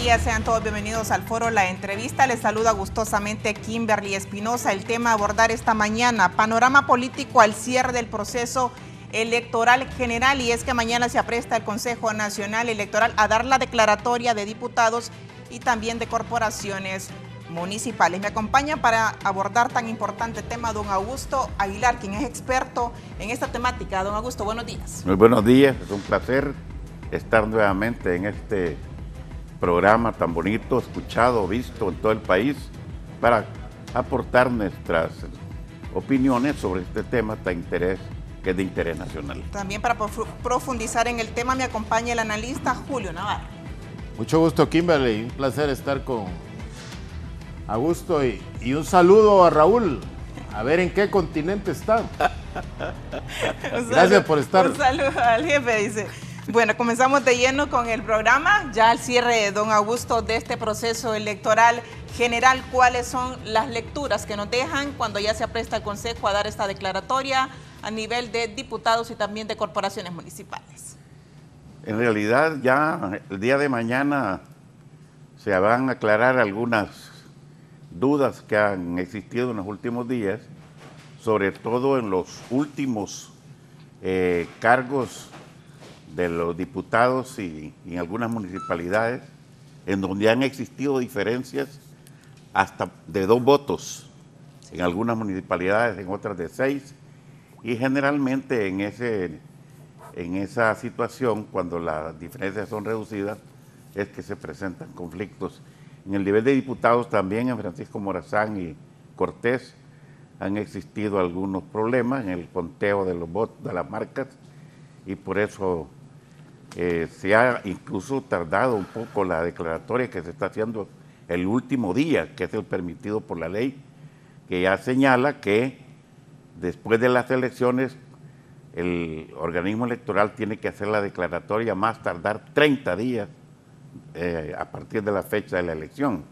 días, sean todos bienvenidos al foro La Entrevista. Les saluda gustosamente Kimberly Espinosa. El tema a abordar esta mañana, panorama político al cierre del proceso electoral general, y es que mañana se apresta el Consejo Nacional Electoral a dar la declaratoria de diputados y también de corporaciones municipales. Me acompaña para abordar tan importante tema don Augusto Aguilar, quien es experto en esta temática. Don Augusto, buenos días. Muy buenos días, es un placer estar nuevamente en este programa tan bonito, escuchado, visto en todo el país, para aportar nuestras opiniones sobre este tema que es de interés nacional. También para profundizar en el tema me acompaña el analista Julio Navarro. Mucho gusto, Kimberly, un placer estar con Augusto y un saludo a Raúl, a ver en qué continente está. Gracias por estar. Un saludo al jefe, dice. Bueno, comenzamos de lleno con el programa, ya al cierre, don Augusto, de este proceso electoral general. ¿Cuáles son las lecturas que nos dejan cuando ya se apresta el Consejo a dar esta declaratoria a nivel de diputados y también de corporaciones municipales? En realidad ya el día de mañana se van a aclarar algunas dudas que han existido en los últimos días, sobre todo en los últimos cargos de los diputados y en algunas municipalidades, en donde han existido diferencias hasta de 2 votos, en algunas municipalidades, en otras de 6, y generalmente en esa situación, cuando las diferencias son reducidas, es que se presentan conflictos. En el nivel de diputados también, en Francisco Morazán y Cortés, han existido algunos problemas en el conteo de los votos, de las marcas, y por eso se ha incluso tardado un poco la declaratoria que se está haciendo el último día, que es el permitido por la ley, que ya señala que después de las elecciones el organismo electoral tiene que hacer la declaratoria más tardar 30 días a partir de la fecha de la elección.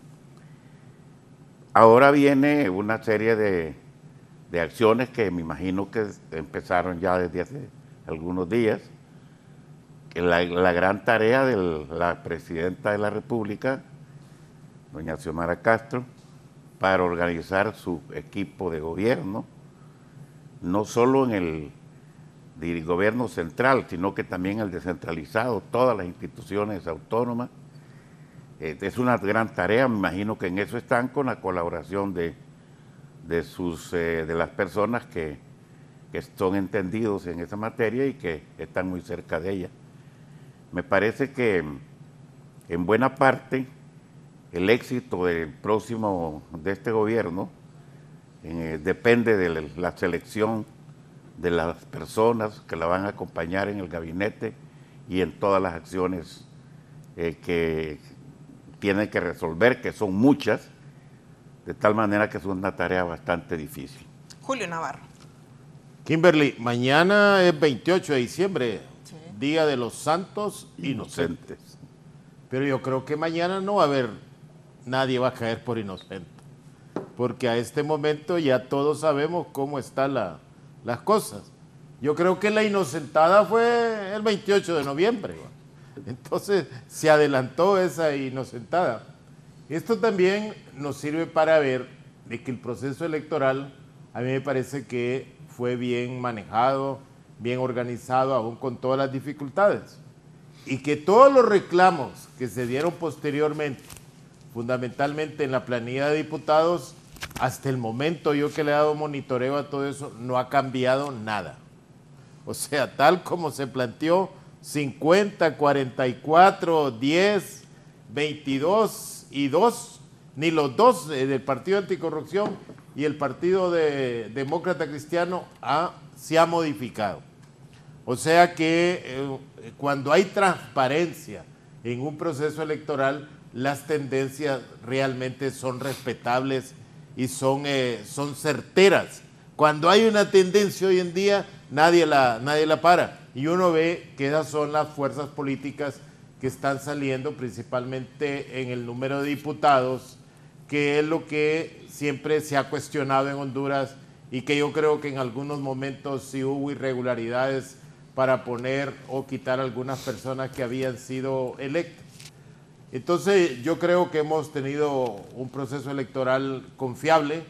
Ahora viene una serie de acciones que me imagino que empezaron ya desde hace algunos días, que la gran tarea de la presidenta de la República, doña Xiomara Castro, para organizar su equipo de gobierno, no solo en el gobierno central, sino que también el descentralizado, todas las instituciones autónomas. Es una gran tarea, me imagino que en eso están, con la colaboración de las personas que son entendidos en esa materia y que están muy cerca de ella. Me parece que en buena parte el éxito de este gobierno depende de la selección de las personas que la van a acompañar en el gabinete y en todas las acciones que tiene que resolver, que son muchas, de tal manera que es una tarea bastante difícil. Julio Navarro. Kimberly, mañana es 28 de diciembre, sí, Día de los Santos Inocentes. Pero yo creo que mañana no va a haber, nadie va a caer por inocente, porque a este momento ya todos sabemos cómo están las cosas. Yo creo que la inocentada fue el 28 de noviembre, entonces se adelantó esa inocentada. Esto también nos sirve para ver de que el proceso electoral, a mí me parece que fue bien manejado, bien organizado, aún con todas las dificultades, y que todos los reclamos que se dieron posteriormente, fundamentalmente en la planilla de diputados, hasta el momento, yo que le he dado monitoreo a todo eso, no ha cambiado nada. O sea, tal como se planteó, 50, 44, 10, 22 y 2, ni los dos del Partido Anticorrupción y el Partido Demócrata Cristiano se ha modificado. O sea que cuando hay transparencia en un proceso electoral, las tendencias realmente son respetables y son certeras. Cuando hay una tendencia hoy en día, nadie la para. Y uno ve que esas son las fuerzas políticas que están saliendo principalmente en el número de diputados, que es lo que siempre se ha cuestionado en Honduras y que yo creo que en algunos momentos sí hubo irregularidades para poner o quitar algunas personas que habían sido electas. Entonces yo creo que hemos tenido un proceso electoral confiable,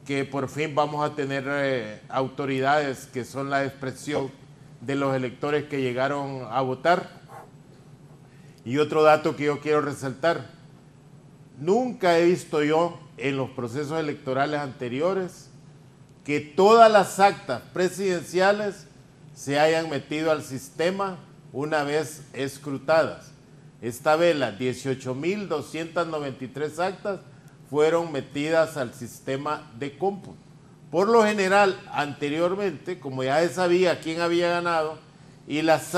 que por fin vamos a tener autoridades que son la expresión de los electores que llegaron a votar. Y otro dato que yo quiero resaltar, nunca he visto yo en los procesos electorales anteriores que todas las actas presidenciales se hayan metido al sistema una vez escrutadas. Esta vez las 18.293 actas fueron metidas al sistema de cómputo. Por lo general, anteriormente, como ya se sabía quién había ganado, y las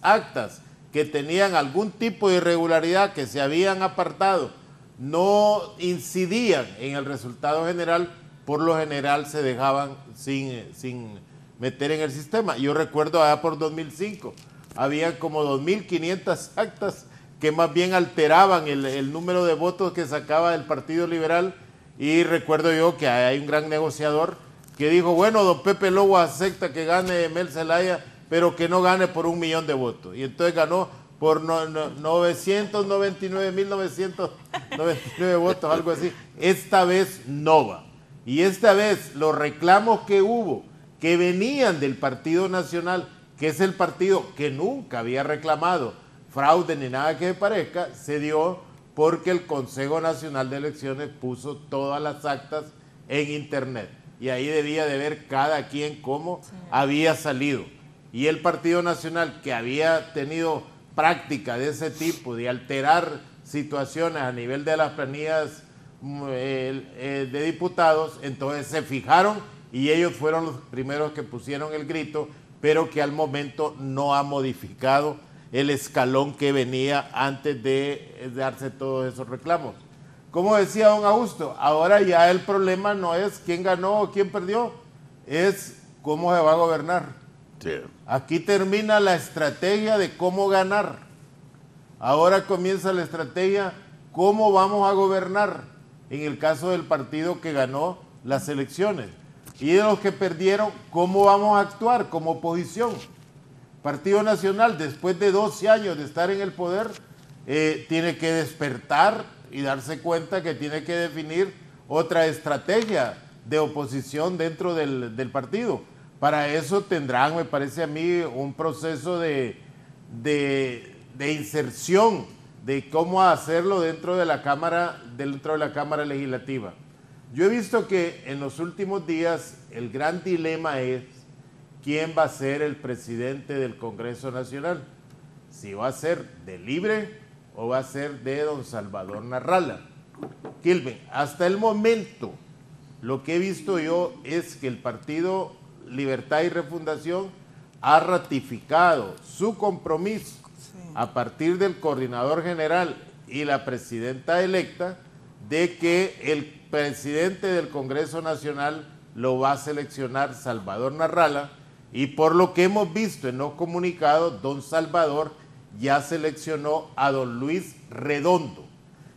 actas que tenían algún tipo de irregularidad que se habían apartado no incidían en el resultado general, por lo general se dejaban sin meter en el sistema. Yo recuerdo allá por 2005, había como 2.500 actas que más bien alteraban el número de votos que sacaba el Partido Liberal, y recuerdo yo que hay un gran negociador que dijo, bueno, don Pepe Lobo acepta que gane Mel Zelaya, pero que no gane por 1 millón de votos. Y entonces ganó por 999.999 votos, algo así. Esta vez no va. Y esta vez los reclamos que hubo, que venían del Partido Nacional, que es el partido que nunca había reclamado fraude ni nada que me parezca, se dio porque el Consejo Nacional de Elecciones puso todas las actas en internet. Y ahí debía de ver cada quien cómo había salido. Y el Partido Nacional, que había tenido práctica de ese tipo, de alterar situaciones a nivel de las planillas de diputados, entonces se fijaron y ellos fueron los primeros que pusieron el grito, pero que al momento no ha modificado el escalón que venía antes de darse todos esos reclamos. Como decía don Augusto, ahora ya el problema no es quién ganó o quién perdió, es cómo se va a gobernar. Sí. Aquí termina la estrategia de cómo ganar. Ahora comienza la estrategia cómo vamos a gobernar, en el caso del partido que ganó las elecciones. Y de los que perdieron, cómo vamos a actuar como oposición. Partido Nacional, después de 12 años de estar en el poder, tiene que despertar y darse cuenta que tiene que definir otra estrategia de oposición dentro del partido. Para eso tendrán, me parece a mí, un proceso de inserción de cómo hacerlo dentro de la Cámara Legislativa. Yo he visto que en los últimos días el gran dilema es quién va a ser el presidente del Congreso Nacional. Si va a ser de Libre o va a ser de don Salvador Narrala. Kilben, hasta el momento lo que he visto yo es que el Partido Libertad y Refundación ha ratificado su compromiso a partir del coordinador general y la presidenta electa de que el presidente del Congreso Nacional lo va a seleccionar Salvador Narrala, y por lo que hemos visto en los comunicados, don Salvador ya seleccionó a don Luis Redondo.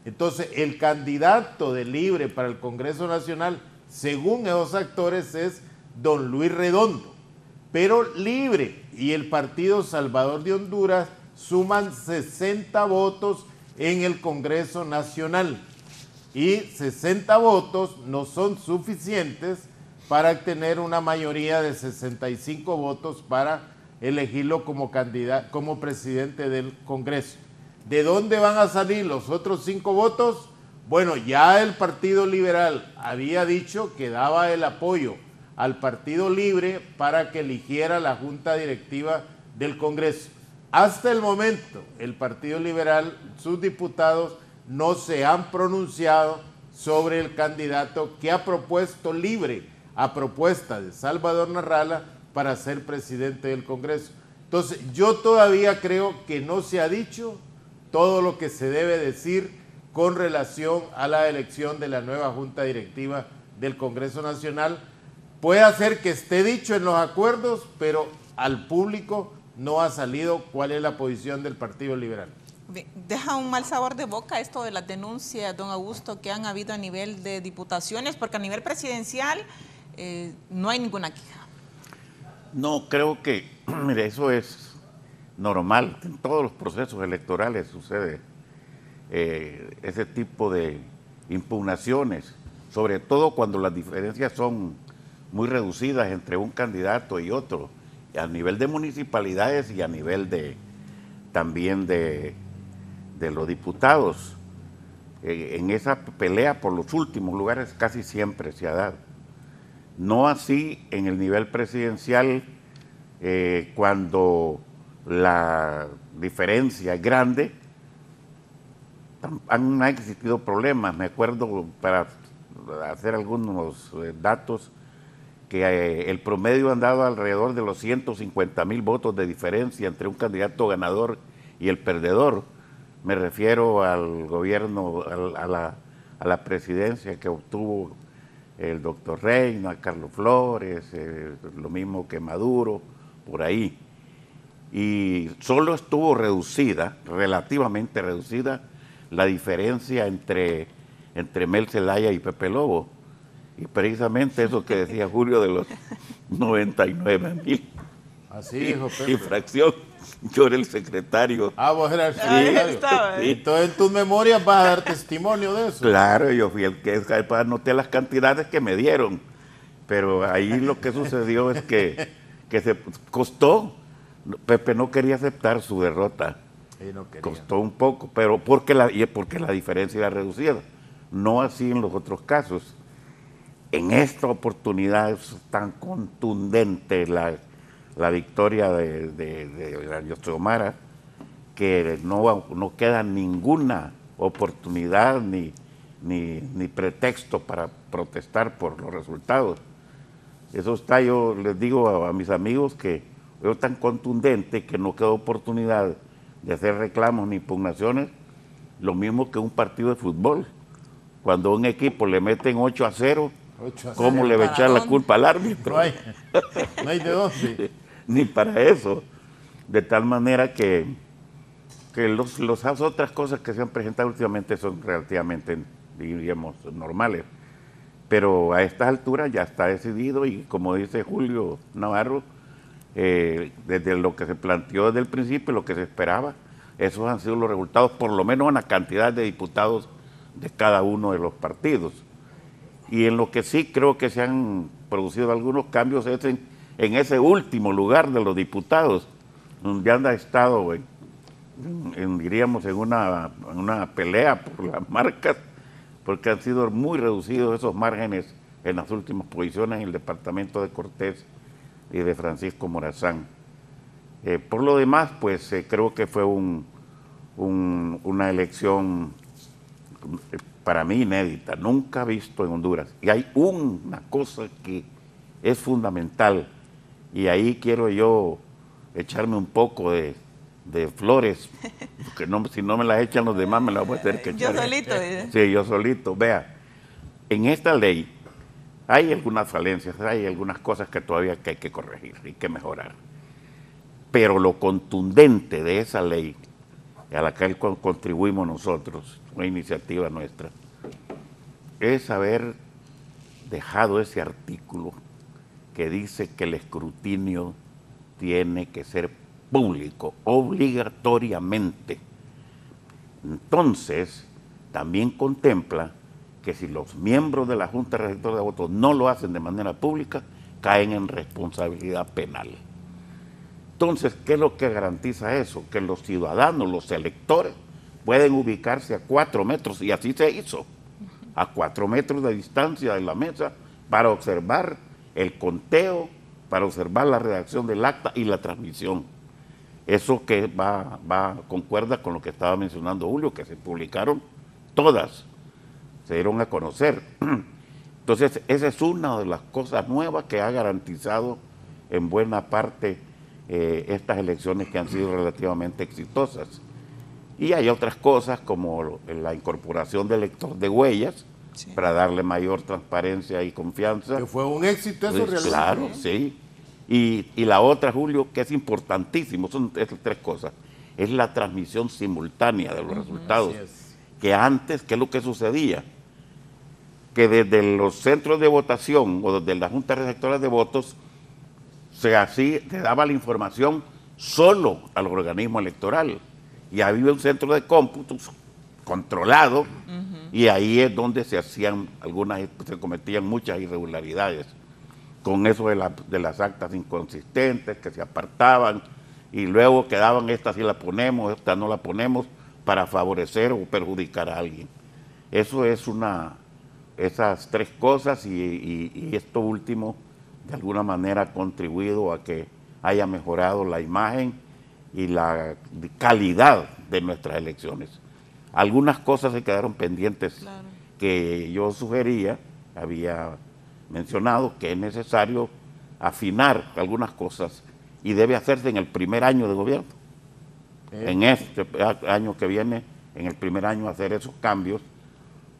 Entonces, el candidato de Libre para el Congreso Nacional, según esos actores, es don Luis Redondo. Pero Libre y el Partido Salvador de Honduras suman 60 votos en el Congreso Nacional. Y 60 votos no son suficientes para tener una mayoría de 65 votos para elegirlo como candidato, como presidente del Congreso. ¿De dónde van a salir los otros 5 votos? Bueno, ya el Partido Liberal había dicho que daba el apoyo al Partido Libre para que eligiera la Junta Directiva del Congreso. Hasta el momento, el Partido Liberal, sus diputados, no se han pronunciado sobre el candidato que ha propuesto Libre a propuesta de Salvador Narrala para ser presidente del Congreso. Entonces, yo todavía creo que no se ha dicho todo lo que se debe decir con relación a la elección de la nueva Junta Directiva del Congreso Nacional. Puede ser que esté dicho en los acuerdos, pero al público no ha salido cuál es la posición del Partido Liberal. Deja un mal sabor de boca esto de las denuncias, don Augusto, que han habido a nivel de diputaciones, porque a nivel presidencial no hay ninguna queja. No, creo que, mire, eso es normal, en todos los procesos electorales sucede ese tipo de impugnaciones, sobre todo cuando las diferencias son muy reducidas entre un candidato y otro, a nivel de municipalidades y a nivel también de los diputados. En esa pelea por los últimos lugares casi siempre se ha dado. No así en el nivel presidencial, cuando la diferencia es grande, han existido problemas. Me acuerdo, para hacer algunos datos, que el promedio han dado alrededor de los 150,000 votos de diferencia entre un candidato ganador y el perdedor. Me refiero al gobierno, a la presidencia que obtuvo el doctor Reina, Carlos Flores, lo mismo que Maduro, por ahí. Y solo estuvo reducida, relativamente reducida, la diferencia entre Mel Zelaya y Pepe Lobo. Y precisamente eso que decía Julio de los 99,000. Así dijo Pepe. Y fracción. Yo era el secretario. Ah, vos eras el secretario. Y entonces en tus memorias vas a dar testimonio de eso. Claro, yo fui el que anoté las cantidades que me dieron. Pero ahí lo que sucedió es que se costó. Pepe no quería aceptar su derrota. No quería. Costó un poco, pero porque la diferencia era reducida. No así en los otros casos. En esta oportunidad es tan contundente la victoria de Xiomara, que no queda ninguna oportunidad ni pretexto para protestar por los resultados. Eso está, yo les digo a mis amigos que es tan contundente que no queda oportunidad de hacer reclamos ni impugnaciones, lo mismo que un partido de fútbol. Cuando a un equipo le meten 8-0, ¿cómo le va a echar la culpa al árbitro? No hay de dónde. Ni para eso. De tal manera que las otras cosas que se han presentado últimamente son relativamente, diríamos, normales. Pero a estas alturas ya está decidido y, como dice Julio Navarro, desde lo que se planteó desde el principio, lo que se esperaba, esos han sido los resultados, por lo menos en la cantidad de diputados de cada uno de los partidos. Y en lo que sí creo que se han producido algunos cambios es en ese último lugar de los diputados, donde han estado, diríamos, en una pelea por las marcas, porque han sido muy reducidos esos márgenes en las últimas posiciones en el departamento de Cortés y de Francisco Morazán. Por lo demás, pues creo que fue una elección para mí inédita, nunca visto en Honduras. Y hay una cosa que es fundamental, y ahí quiero yo echarme un poco de flores, porque si no me las echan los demás me las voy a tener que echar. Yo solito. Sí, yo solito. Vea, en esta ley hay algunas falencias, hay algunas cosas que todavía hay que corregir y que mejorar. Pero lo contundente de esa ley, a la que contribuimos nosotros, una iniciativa nuestra, es haber dejado ese artículo que dice que el escrutinio tiene que ser público, obligatoriamente. Entonces, también contempla que si los miembros de la Junta Receptora de Votos no lo hacen de manera pública, caen en responsabilidad penal. Entonces, ¿qué es lo que garantiza eso? Que los ciudadanos, los electores, pueden ubicarse a 4 metros, y así se hizo, a 4 metros de distancia de la mesa, para observar el conteo, para observar la redacción del acta y la transmisión. Eso que concuerda con lo que estaba mencionando Julio, que se publicaron todas, se dieron a conocer. Entonces, esa es una de las cosas nuevas que ha garantizado en buena parte estas elecciones, que han sido relativamente exitosas. Y hay otras cosas como la incorporación del lector de huellas, sí, para darle mayor transparencia y confianza. Que fue un éxito eso, realmente. Claro, sí. Y la otra, Julio, que es importantísimo, son estas 3 cosas. Es la transmisión simultánea de los resultados. Que antes, ¿qué es lo que sucedía? Que desde los centros de votación o desde la Junta Receptora de Votos se daba la información solo al organismo electoral. Y había un centro de cómputos controlado, y ahí es donde se cometían muchas irregularidades, con eso de las actas inconsistentes que se apartaban, y luego quedaban, esta sí la ponemos, esta no la ponemos, para favorecer o perjudicar a alguien. Eso es esas tres cosas, y esto último de alguna manera ha contribuido a que haya mejorado la imagen y la calidad de nuestras elecciones. Algunas cosas se quedaron pendientes, claro, que yo sugería, había mencionado que es necesario afinar algunas cosas y debe hacerse en el primer año de gobierno. En este año que viene, en el primer año, hacer esos cambios,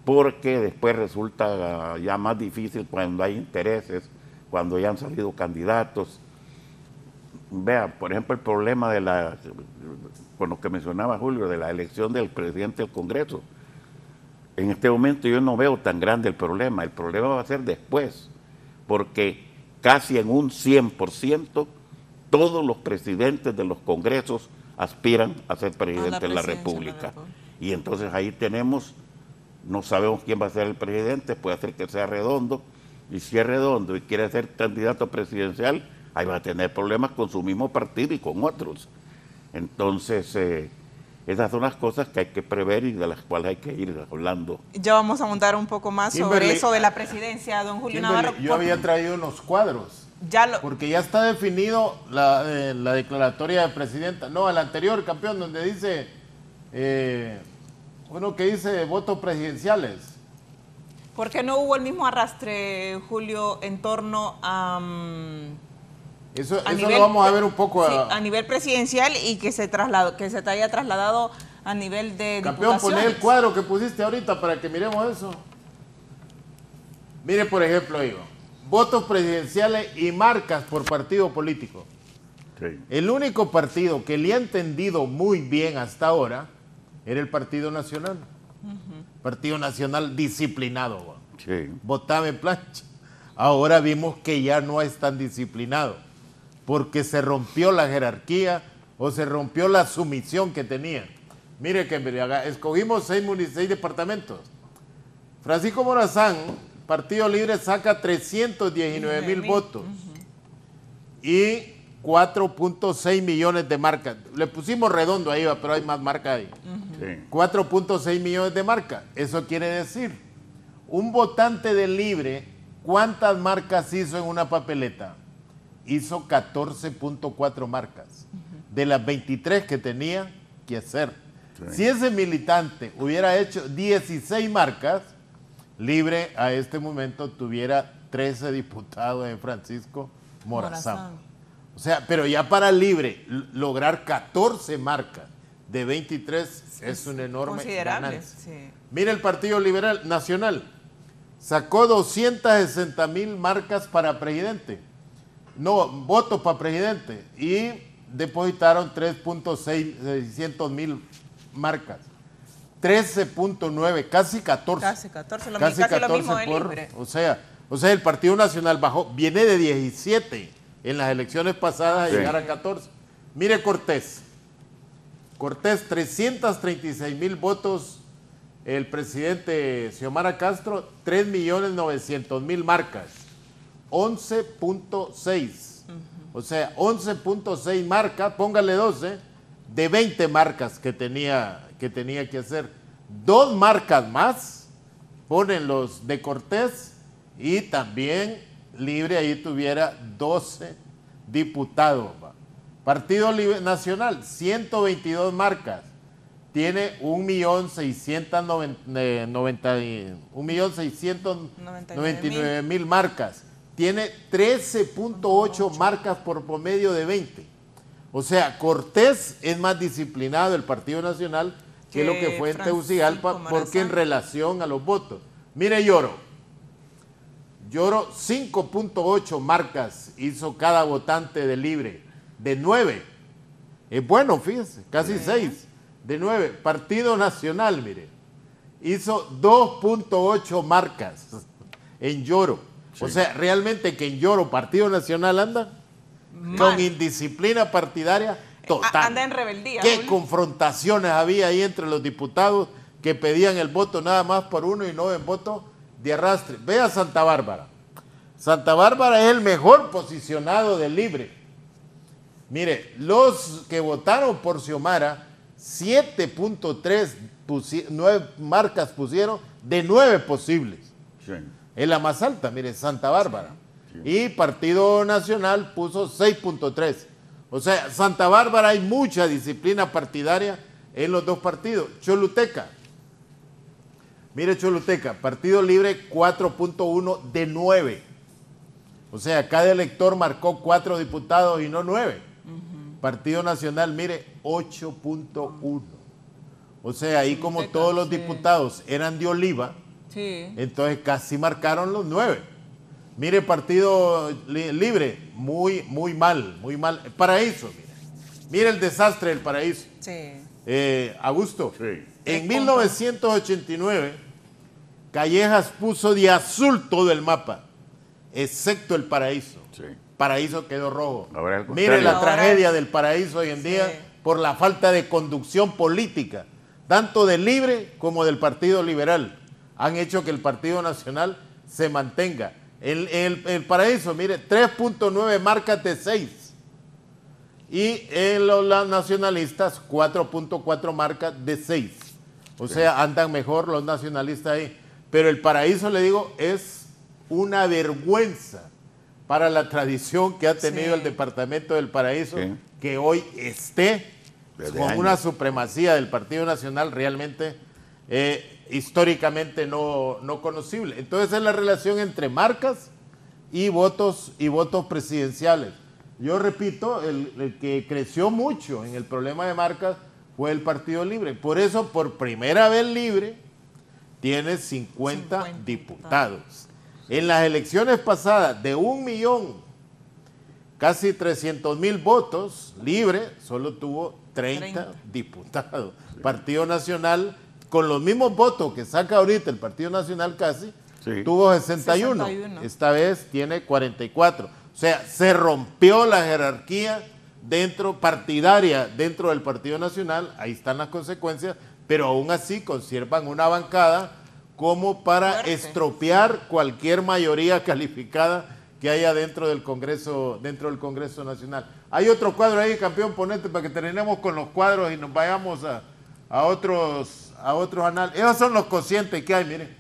porque después resulta ya más difícil cuando hay intereses, cuando ya han salido candidatos. Vea, por ejemplo, el problema con lo que mencionaba Julio, de la elección del presidente del Congreso. En este momento yo no veo tan grande el problema va a ser después, porque casi en un 100% todos los presidentes de los congresos aspiran a ser presidente de la República. Y entonces ahí no sabemos quién va a ser el presidente, puede ser que sea Redondo, y si es Redondo y quiere ser candidato presidencial, ahí va a tener problemas con su mismo partido y con otros. Entonces, esas son las cosas que hay que prever y de las cuales hay que ir hablando. Ya vamos a montar un poco más sobre eso de la presidencia, don Julio Navarro. Yo había traído unos cuadros, porque ya está definido la declaratoria de presidenta. No, el anterior, campeón, donde dice, uno que dice votos presidenciales. ¿Por qué no hubo el mismo arrastre, Julio, en torno a... Eso lo vamos a ver un poco a nivel presidencial y que se haya trasladado a nivel de campeón, diputaciones? poné el cuadro que pusiste ahorita para que miremos eso. Mire, por ejemplo, votos presidenciales y marcas por partido político. Sí. El único partido que le ha entendido muy bien hasta ahora era el Partido Nacional. Partido Nacional disciplinado. Sí. Votaba en plancha. Ahora vimos que ya no es tan disciplinado, porque se rompió la jerarquía o se rompió la sumisión que tenía. Mire que escogimos 6 departamentos. Francisco Morazán, Partido Libre, saca 319,000 votos y 4.6 millones de marcas. Le pusimos redondo ahí, pero hay más marcas ahí. 4.6 millones de marcas. Eso quiere decir, un votante del Libre, ¿cuántas marcas hizo en una papeleta? Hizo 14.4 marcas, de las 23 que tenía que hacer. Sí. Si ese militante hubiera hecho 16 marcas, Libre a este momento tuviera 13 diputados en Francisco Morazán. O sea, pero ya para Libre lograr 14 marcas de 23 es un enorme ganancia. Sí. Mire el Partido Liberal Nacional, sacó 260,000 marcas para presidente. No, votos para presidente, y depositaron 3.600,000 marcas. 13.9, casi 14. Casi 14, casi lo mismo de Libre. O sea, el Partido Nacional viene de 17 en las elecciones pasadas a llegar a 14. Mire Cortés. Cortés, 336,000 votos. El presidente Xiomara Castro, 3.900.000 marcas. 11.6. O sea, 11.6 marcas, póngale 12, de 20 marcas que tenía que hacer. 2 marcas más ponen los de Cortés, y también Libre ahí tuviera 12 diputados. Partido Nacional, 122 marcas. Tiene 1.699,000 marcas. Tiene 13.8 marcas por promedio de 20. O sea, Cortés es más disciplinado del Partido Nacional que lo que fue en Tegucigalpa, porque en relación a los votos. Mire Lloro, 5.8 marcas hizo cada votante de Libre, de 9. Es bueno, fíjese, casi 6, de 9. Partido Nacional, mire, hizo 2.8 marcas en Lloro. Sí. O sea, realmente que en Lloro Partido Nacional anda con indisciplina partidaria total. Anda en rebeldía. ¿Qué confrontaciones había ahí entre los diputados que pedían el voto nada más por uno y no en voto de arrastre. Vea Santa Bárbara. Santa Bárbara es el mejor posicionado del Libre. Mire, los que votaron por Xiomara, 7.3 9 marcas pusieron de 9 posibles. Sí. Es la más alta, mire, Santa Bárbara. Sí. Y Partido Nacional puso 6.3. O sea, Santa Bárbara hay mucha disciplina partidaria en los dos partidos. Choluteca. Mire Choluteca, Partido Libre 4.1 de 9. O sea, cada elector marcó 4 diputados y no 9. Partido Nacional, mire, 8.1. O sea, ahí como todos los diputados eran de Oliva, entonces casi marcaron los 9. Mire, Partido Libre, muy mal. Paraíso, mire el desastre del Paraíso. Augusto, en 1989, Callejas puso de azul todo el mapa, excepto el Paraíso. Paraíso quedó rojo. Mire la tragedia del Paraíso hoy en día por la falta de conducción política, tanto del Libre como del Partido Liberal. Han hecho que el Partido Nacional se mantenga. El Paraíso, mire, 3.9 marcas de 6. Y en los nacionalistas, 4.4 marcas de 6. O sea, andan mejor los nacionalistas ahí. Pero el Paraíso, le digo, es una vergüenza para la tradición que ha tenido el departamento del Paraíso, que hoy esté con una supremacía del Partido Nacional realmente históricamente no conocible. Entonces es la relación entre marcas y votos presidenciales. Yo repito, el que creció mucho en el problema de marcas fue el Partido Libre. Por eso, por primera vez Libre tiene 50 diputados. En las elecciones pasadas, de 1.000.000, casi 300.000 votos, Libre solo tuvo 30 diputados. Partido Nacional, con los mismos votos que saca ahorita el Partido Nacional casi, tuvo 61. Esta vez tiene 44. O sea, se rompió la jerarquía partidaria dentro del Partido Nacional, ahí están las consecuencias, pero aún así conservan una bancada como para estropear cualquier mayoría calificada que haya dentro del Congreso Nacional. Hay otro cuadro ahí, campeón, ponete para que terminemos con los cuadros y nos vayamos a otros análisis. Esos son los cocientes que hay, miren.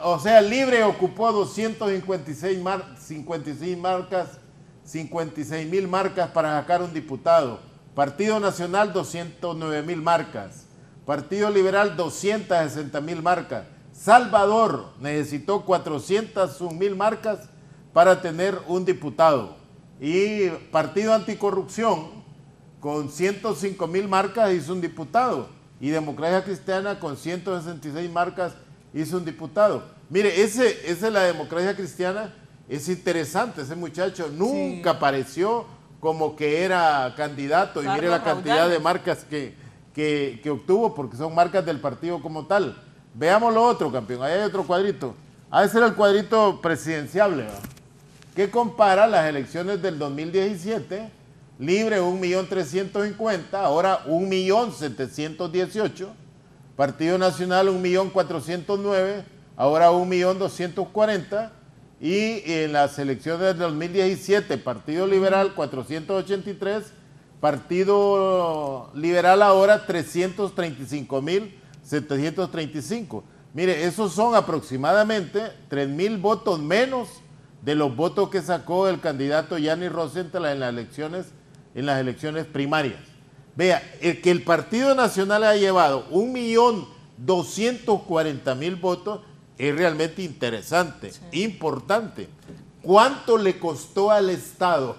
O sea, Libre ocupó 256 marcas, 56.000 marcas para sacar un diputado. Partido Nacional, 209.000 marcas. Partido Liberal, 260.000 marcas. Salvador necesitó 401.000 marcas para tener un diputado. Y Partido Anticorrupción, con 105.000 marcas, hizo un diputado. Y Democracia Cristiana, con 166 marcas, hizo un diputado. Mire, esa es la Democracia Cristiana. Es interesante, ese muchacho nunca apareció como que era candidato. Y mire la cantidad de marcas que obtuvo, porque son marcas del partido como tal. Veamos lo otro, campeón. Ahí hay otro cuadrito. Ese era el cuadrito presidenciable, ¿verdad? Que compara las elecciones del 2017. Libre 1.350.000, ahora 1.718.000. Partido Nacional 1.409.000, ahora 1.240.000. Y en las elecciones del 2017, Partido Liberal 483, Partido Liberal ahora 335.735. Mire, esos son aproximadamente 3.000 votos menos de los votos que sacó el candidato Yanni Rosenthal en las elecciones primarias. Vea, que el Partido Nacional ha llevado 1.240.000 votos es realmente interesante, importante. ¿Cuánto le costó al Estado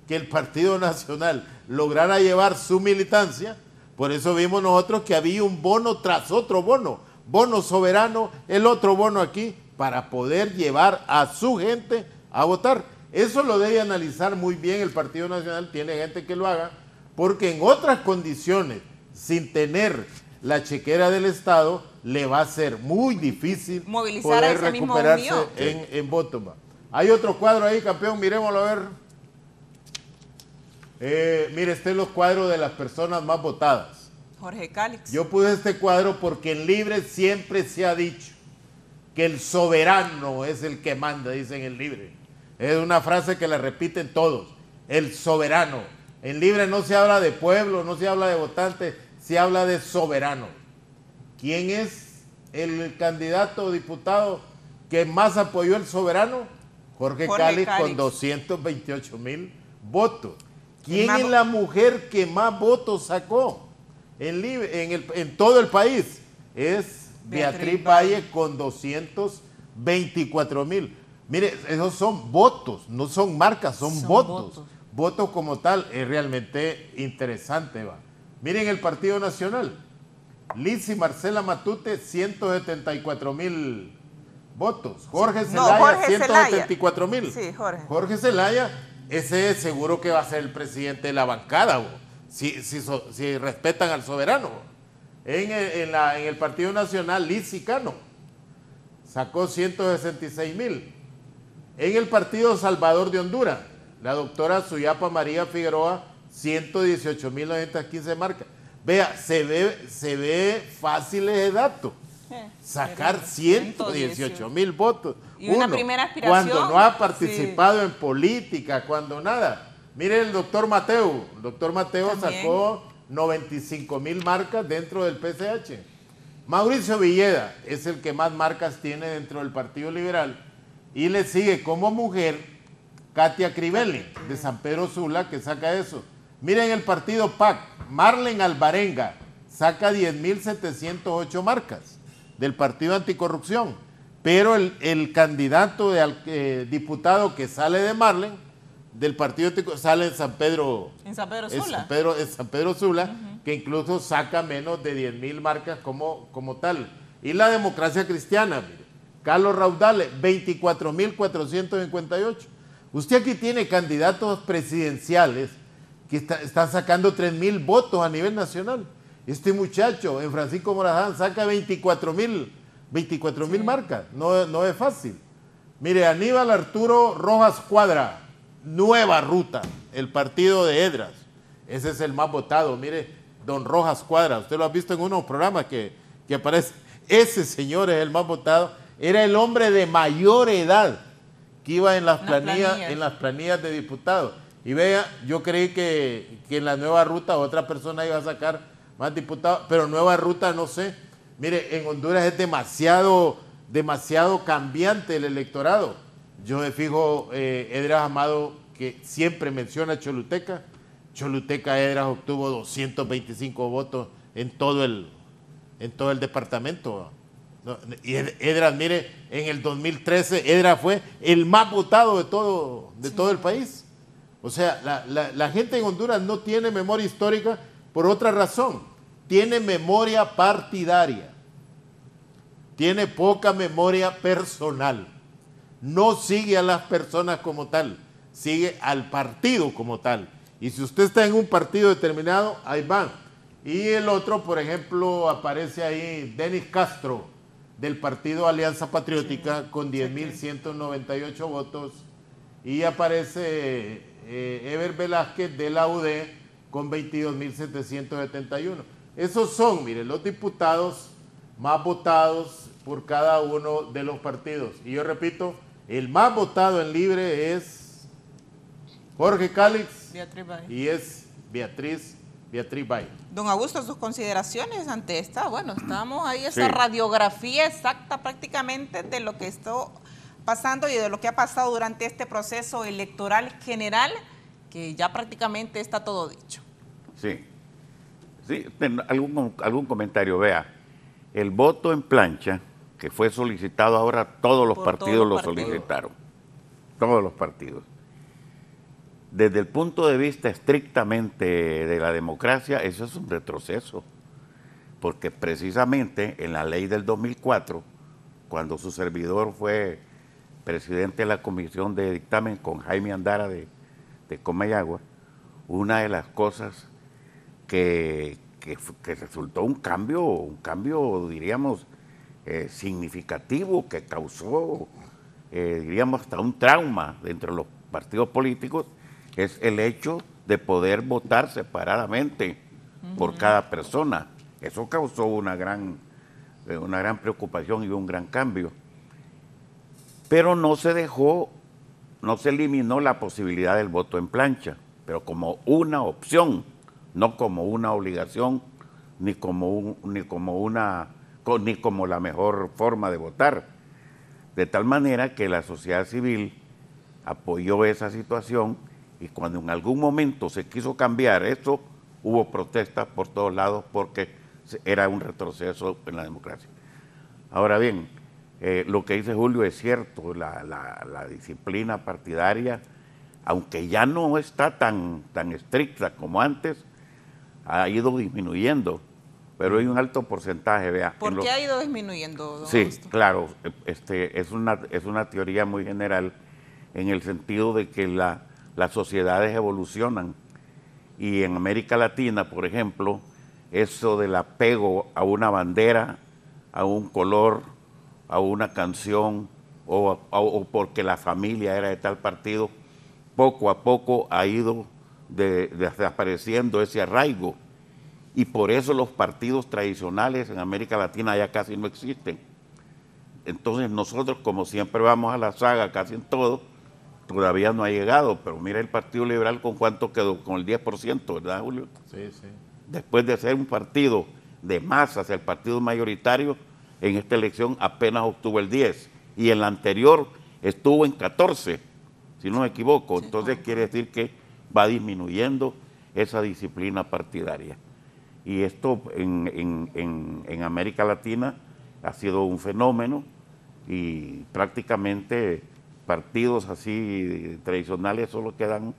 que el Partido Nacional lograra llevar su militancia? Por eso vimos nosotros que había un bono tras otro bono soberano, el otro bono aquí, para poder llevar a su gente a votar. Eso lo debe analizar muy bien el Partido Nacional, tiene gente que lo haga, porque en otras condiciones, sin tener la chequera del Estado, le va a ser muy difícil movilizar poder recuperarse en votos. Hay otro cuadro ahí, campeón, miremoslo a ver. Mire, este es los cuadros de las personas más votadas. Jorge Cálix. Yo puse este cuadro porque en Libre siempre se ha dicho que el soberano es el que manda, dicen en Libre. Es una frase que la repiten todos, el soberano. En Libre no se habla de pueblo, no se habla de votantes, se habla de soberano. ¿Quién es el candidato o diputado que más apoyó el soberano? Jorge Cálix con 228,000 votos. ¿Quién es la mujer que más votos sacó en todo el país? Es Beatriz Valle con 224,000. Mire, esos son votos, no son marcas, son votos. Votos como tal, es realmente interesante. Va. Miren el Partido Nacional. Liz y Marcela Matute, 174,000 votos. Jorge Zelaya, 174,000. Sí, Jorge. Jorge Zelaya, ese seguro que va a ser el presidente de la bancada, si respetan al soberano. En el Partido Nacional, Liz Cano sacó 166,000. En el Partido Salvador de Honduras, la doctora Suyapa María Figueroa, 118,915 marcas. Vea, se ve fácil ese dato. Sacar 118,000 votos. Y una primera aspiración. Cuando no ha participado en política, cuando nada. Mire el doctor Mateo. El doctor Mateo sacó 95,000 marcas dentro del PCH. Mauricio Villeda es el que más marcas tiene dentro del Partido Liberal. Y le sigue como mujer Katia Crivelli, de San Pedro Sula, que saca eso. Miren el partido PAC, Marlene Alvarenga, saca 10,708 marcas del Partido Anticorrupción. Pero el candidato de diputado que sale de Marlene, del partido sale en San Pedro. En San Pedro Sula. En San Pedro Sula, que incluso saca menos de 10,000 marcas como tal. Y la Democracia Cristiana, mire, Carlos Raudales, 24,458. Usted aquí tiene candidatos presidenciales que están sacando 3,000 votos a nivel nacional. Este muchacho, en Francisco Morazán, saca 24,000 marcas. No es fácil. Mire, Aníbal Arturo Rojas Cuadra, Nueva Ruta, el partido de Edras. Ese es el más votado. Mire, don Rojas Cuadra, usted lo ha visto en unos programas que aparece. Ese señor es el más votado. Era el hombre de mayor edad que iba en las planillas de diputados. Y vea, yo creí que en la Nueva Ruta otra persona iba a sacar más diputados, pero Nueva Ruta no sé. Mire, en Honduras es demasiado cambiante el electorado. Yo me fijo, Edras Amado, que siempre menciona Choluteca. Choluteca Edras obtuvo 225 votos en todo el departamento. Y Edras, mire, en el 2013 Edras fue el más votado de todo el país. O sea, la gente en Honduras no tiene memoria histórica por otra razón. Tiene memoria partidaria. Tiene poca memoria personal. No sigue a las personas como tal, sigue al partido como tal. Y si usted está en un partido determinado, ahí van. Y el otro, por ejemplo, aparece ahí Denis Castro, del partido Alianza Patriótica, con 10,198 votos. Y aparece Eber Velázquez, de la UD, con 22,771. Esos son, mire, los diputados más votados por cada uno de los partidos. Y yo repito, el más votado en Libre es Jorge Cálix y es Beatriz Valle. Don Augusto, sus consideraciones ante esta, bueno, estamos ahí, esa radiografía exacta prácticamente de lo que está pasando y de lo que ha pasado durante este proceso electoral general, que ya prácticamente está todo dicho. Sí, algún comentario. Vea, el voto en plancha, que fue solicitado ahora, todos los partidos lo solicitaron, todos los partidos. Desde el punto de vista estrictamente de la democracia, eso es un retroceso, porque precisamente en la ley del 2004, cuando su servidor fue presidente de la comisión de dictamen con Jaime Andara de Comayagua, una de las cosas que resultó un cambio diríamos, significativo, que causó, diríamos, hasta un trauma dentro de los partidos políticos, es el hecho de poder votar separadamente por cada persona. Eso causó una gran preocupación y un gran cambio. Pero no se eliminó la posibilidad del voto en plancha, pero como una opción, no como una obligación, ni como la mejor forma de votar. De tal manera que la sociedad civil apoyó esa situación, y cuando en algún momento se quiso cambiar eso, hubo protestas por todos lados porque era un retroceso en la democracia. Ahora bien, lo que dice Julio es cierto, la disciplina partidaria, aunque ya no está tan estricta como antes, ha ido disminuyendo, pero hay un alto porcentaje. Vea, ¿Por qué ha ido disminuyendo, don Sí, Augusto? claro, es una teoría muy general en el sentido de que las sociedades evolucionan, y en América Latina, por ejemplo, eso del apego a una bandera, a un color, a una canción, o porque la familia era de tal partido, poco a poco ha ido desapareciendo ese arraigo, y por eso los partidos tradicionales en América Latina ya casi no existen. Entonces nosotros, como siempre vamos a la saga casi en todo, todavía no ha llegado, pero mira el Partido Liberal con cuánto quedó, con el 10%, ¿verdad, Julio? Sí, sí. Después de ser un partido de masas, el partido mayoritario, en esta elección apenas obtuvo el 10%, y en la anterior estuvo en 14%, si no me equivoco. Entonces quiere decir que va disminuyendo esa disciplina partidaria. Y esto en América Latina ha sido un fenómeno, y prácticamente partidos así tradicionales solo quedan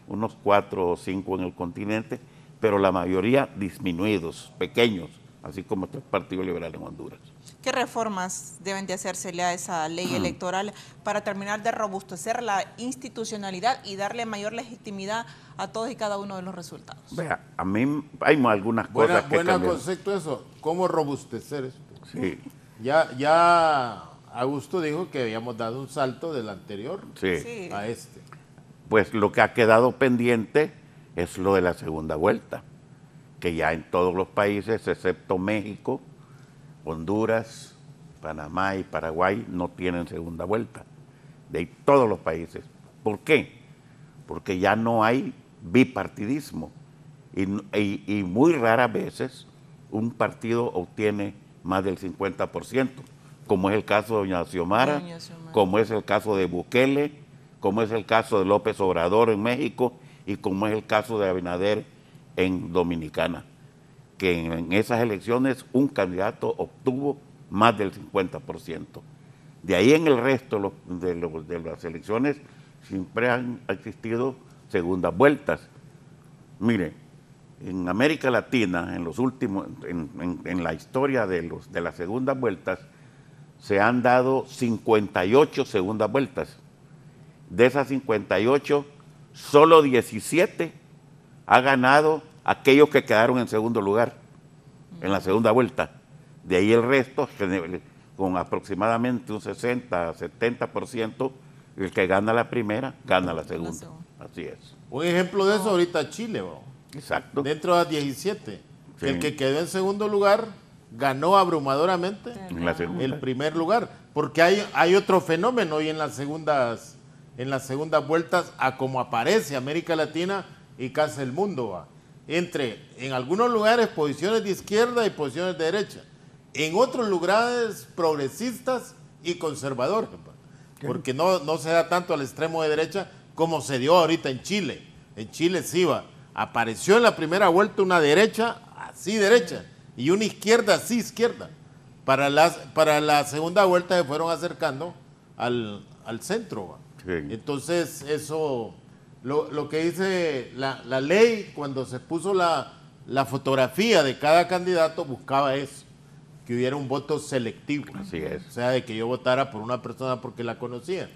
unos 4 o 5 en el continente, pero la mayoría disminuidos, pequeños, así como está el Partido Liberal en Honduras. ¿Qué reformas deben de hacérsele a esa ley electoral para terminar de robustecer la institucionalidad y darle mayor legitimidad a todos y cada uno de los resultados? Vea, a mí hay algunas cosas que Buen cambian. concepto eso. ¿Cómo robustecer esto? Sí. Ya Augusto dijo que habíamos dado un salto del anterior Sí. a este. Pues lo que ha quedado pendiente es lo de la segunda vuelta, que ya en todos los países, excepto México, Honduras, Panamá y Paraguay, no tienen segunda vuelta. De ahí todos los países. ¿Por qué? Porque ya no hay bipartidismo, y muy raras veces un partido obtiene más del 50%, como es el caso de doña Xiomara, como es el caso de Bukele, como es el caso de López Obrador en México, y como es el caso de Abinader en Dominicana, que en esas elecciones un candidato obtuvo más del 50%. De ahí en el resto de las elecciones siempre han existido segundas vueltas. Mire, en América Latina, en los últimos, en la historia de las segundas vueltas, se han dado 58 segundas vueltas. De esas 58, solo 17 ha ganado aquellos que quedaron en segundo lugar en la segunda vuelta. De ahí el resto, con aproximadamente un 60-70%, el que gana la primera, gana la segunda. Así es. Un ejemplo de eso ahorita Chile, bro. Exacto. Dentro de las 17. Sí. El que quedó en segundo lugar ganó abrumadoramente En la segunda. el primer lugar. Porque hay otro fenómeno hoy en las segundas vueltas, a como aparece América Latina y casi el mundo, va. En algunos lugares posiciones de izquierda y posiciones de derecha. En otros lugares progresistas y conservadores, porque no se da tanto al extremo de derecha como se dio ahorita en Chile. En Chile sí va. Apareció en la primera vuelta una derecha, así derecha, y una izquierda, así izquierda. Para la segunda vuelta se fueron acercando al centro, va. Sí. Entonces eso, lo que dice la ley, cuando se puso la fotografía de cada candidato, buscaba eso, que hubiera un voto selectivo. Así es. O sea, de que yo votara por una persona porque la conocía.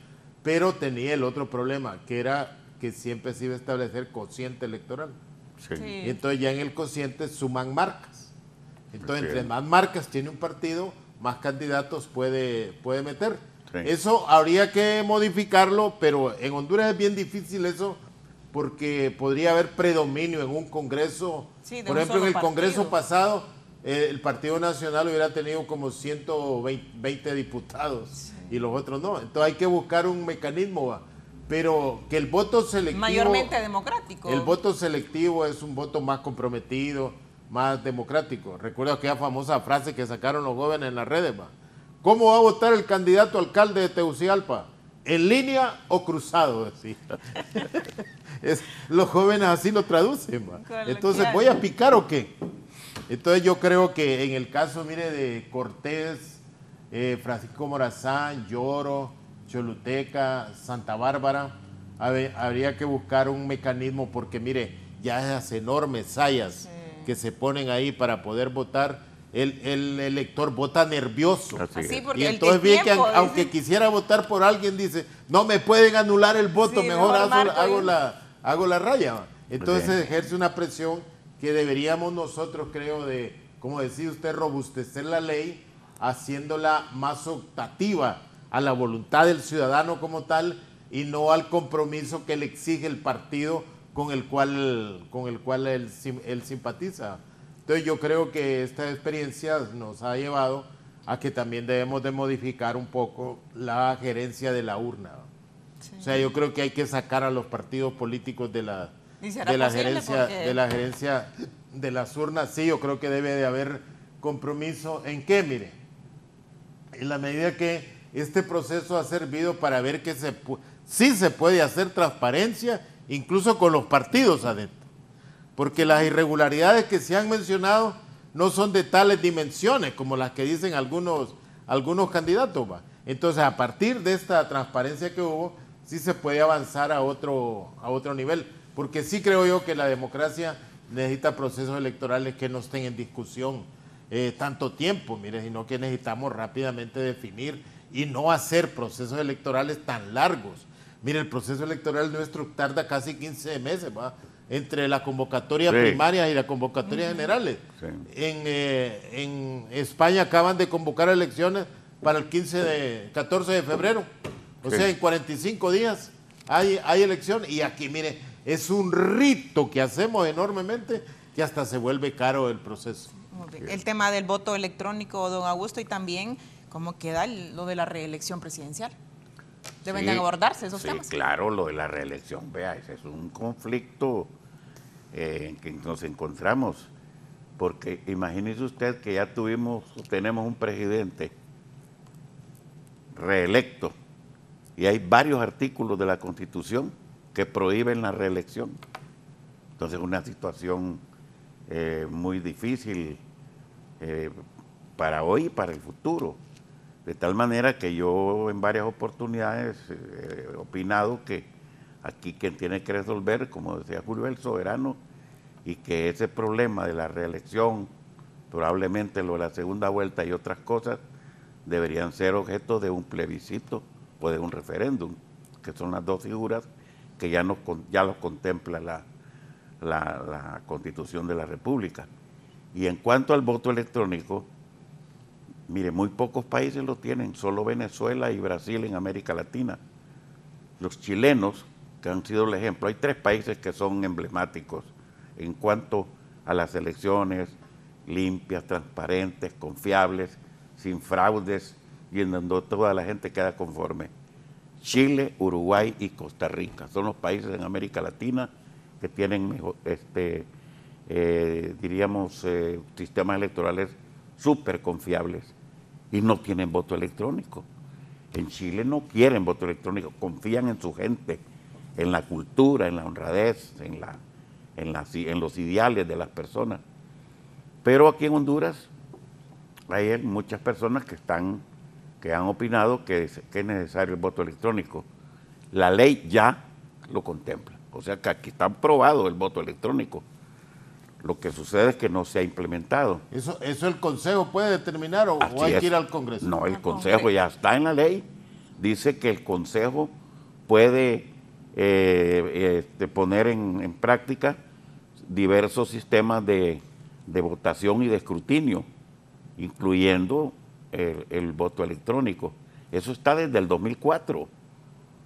Pero tenía el otro problema, que era que siempre se iba a establecer cociente electoral. Sí. Sí. Entonces ya en el cociente suman marcas. Entonces, Sí. entre más marcas tiene un partido, más candidatos puede meter. Sí. Eso habría que modificarlo, pero en Honduras es bien difícil eso, porque podría haber predominio en un Congreso. Sí, Por ejemplo, en el Congreso pasado, el Partido Nacional hubiera tenido como 120 diputados y los otros no. Entonces hay que buscar un mecanismo, ¿va? Pero que el voto selectivo... Mayormente democrático. El voto selectivo es un voto más comprometido, más democrático. Recuerdo aquella famosa frase que sacaron los jóvenes en las redes, ¿va? ¿Cómo va a votar el candidato alcalde de Tegucigalpa? ¿En línea o cruzado? Decía. Los jóvenes así lo traducen, ¿va? Entonces, ¿voy a picar o qué? Entonces yo creo que en el caso, mire, de Cortés, Francisco Morazán, Lloro, Choluteca, Santa Bárbara, habría que buscar un mecanismo porque, mire, ya esas enormes sayas que se ponen ahí para poder votar, el elector vota nervioso. Así, y entonces ve que aunque quisiera votar por alguien, dice, no me pueden anular el voto, mejor hago la raya. Entonces ejerce una presión que deberíamos nosotros, creo, como decía usted, robustecer la ley, haciéndola más optativa a la voluntad del ciudadano como tal y no al compromiso que le exige el partido con el cual él simpatiza. Entonces yo creo que esta experiencia nos ha llevado a que también debemos de modificar un poco la gerencia de la urna. Sí. O sea, yo creo que hay que sacar a los partidos políticos de la gerencia de las urnas. Sí, yo creo que debe de haber compromiso. ¿En qué? Mire, en la medida que este proceso ha servido para ver que sí se puede hacer transparencia, incluso con los partidos adentro. Porque las irregularidades que se han mencionado no son de tales dimensiones como las que dicen algunos candidatos, ¿va? Entonces, a partir de esta transparencia que hubo, sí se puede avanzar a otro nivel. Porque sí creo yo que la democracia necesita procesos electorales que no estén en discusión tanto tiempo, mire, sino que necesitamos rápidamente definir y no hacer procesos electorales tan largos. Mire, el proceso electoral nuestro tarda casi 15 meses, ¿va? Entre la convocatoria primaria y la convocatoria generales. Sí. En España acaban de convocar elecciones para el 14 de febrero. O sea, en 45 días hay elección. Y aquí, mire, es un rito que hacemos enormemente que hasta se vuelve caro el proceso. El tema del voto electrónico, don Augusto, y también cómo queda lo de la reelección presidencial. Deben de abordarse esos temas. Sí, claro, lo de la reelección, vea, ese es un conflicto en que nos encontramos, porque imagínese usted que ya tenemos un presidente reelecto y hay varios artículos de la Constitución que prohíben la reelección. Entonces es una situación muy difícil para hoy y para el futuro. De tal manera que yo en varias oportunidades he opinado que aquí quien tiene que resolver, como decía Julio, el soberano, y que ese problema de la reelección, probablemente lo de la segunda vuelta y otras cosas, deberían ser objeto de un plebiscito o de un referéndum, que son las dos figuras que ya los contempla la Constitución de la República. Y en cuanto al voto electrónico, mire, muy pocos países lo tienen, solo Venezuela y Brasil en América Latina. Los chilenos, que han sido el ejemplo, hay 3 países que son emblemáticos en cuanto a las elecciones limpias, transparentes, confiables, sin fraudes y en donde toda la gente queda conforme. Chile, Uruguay y Costa Rica son los países en América Latina que tienen mejor, diríamos, sistemas electorales súper confiables y no tienen voto electrónico. En Chile no quieren voto electrónico, confían en su gente, en la cultura, en la honradez, en los ideales de las personas. Pero aquí en Honduras hay muchas personas que han opinado que es necesario el voto electrónico. La ley ya lo contempla, o sea que aquí está aprobado el voto electrónico. Lo que sucede es que no se ha implementado. ¿Eso el Consejo puede determinar o hay que ir al Congreso? No, el Consejo ya está en la ley. Dice que el Consejo puede poner en práctica diversos sistemas de votación y de escrutinio, incluyendo el voto electrónico. Eso está desde el 2004.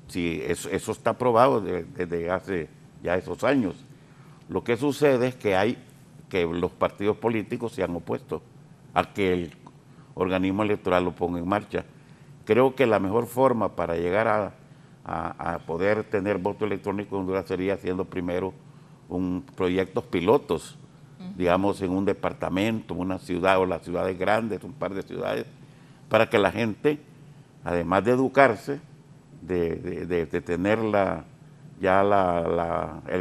Sí, eso está aprobado desde hace ya esos años. Lo que sucede es que los partidos políticos se han opuesto a que el organismo electoral lo ponga en marcha. Creo que la mejor forma para llegar a poder tener voto electrónico en Honduras sería haciendo primero proyectos pilotos, digamos en un departamento, una ciudad o las ciudades grandes, un par de ciudades, para que la gente, además de educarse, de tener el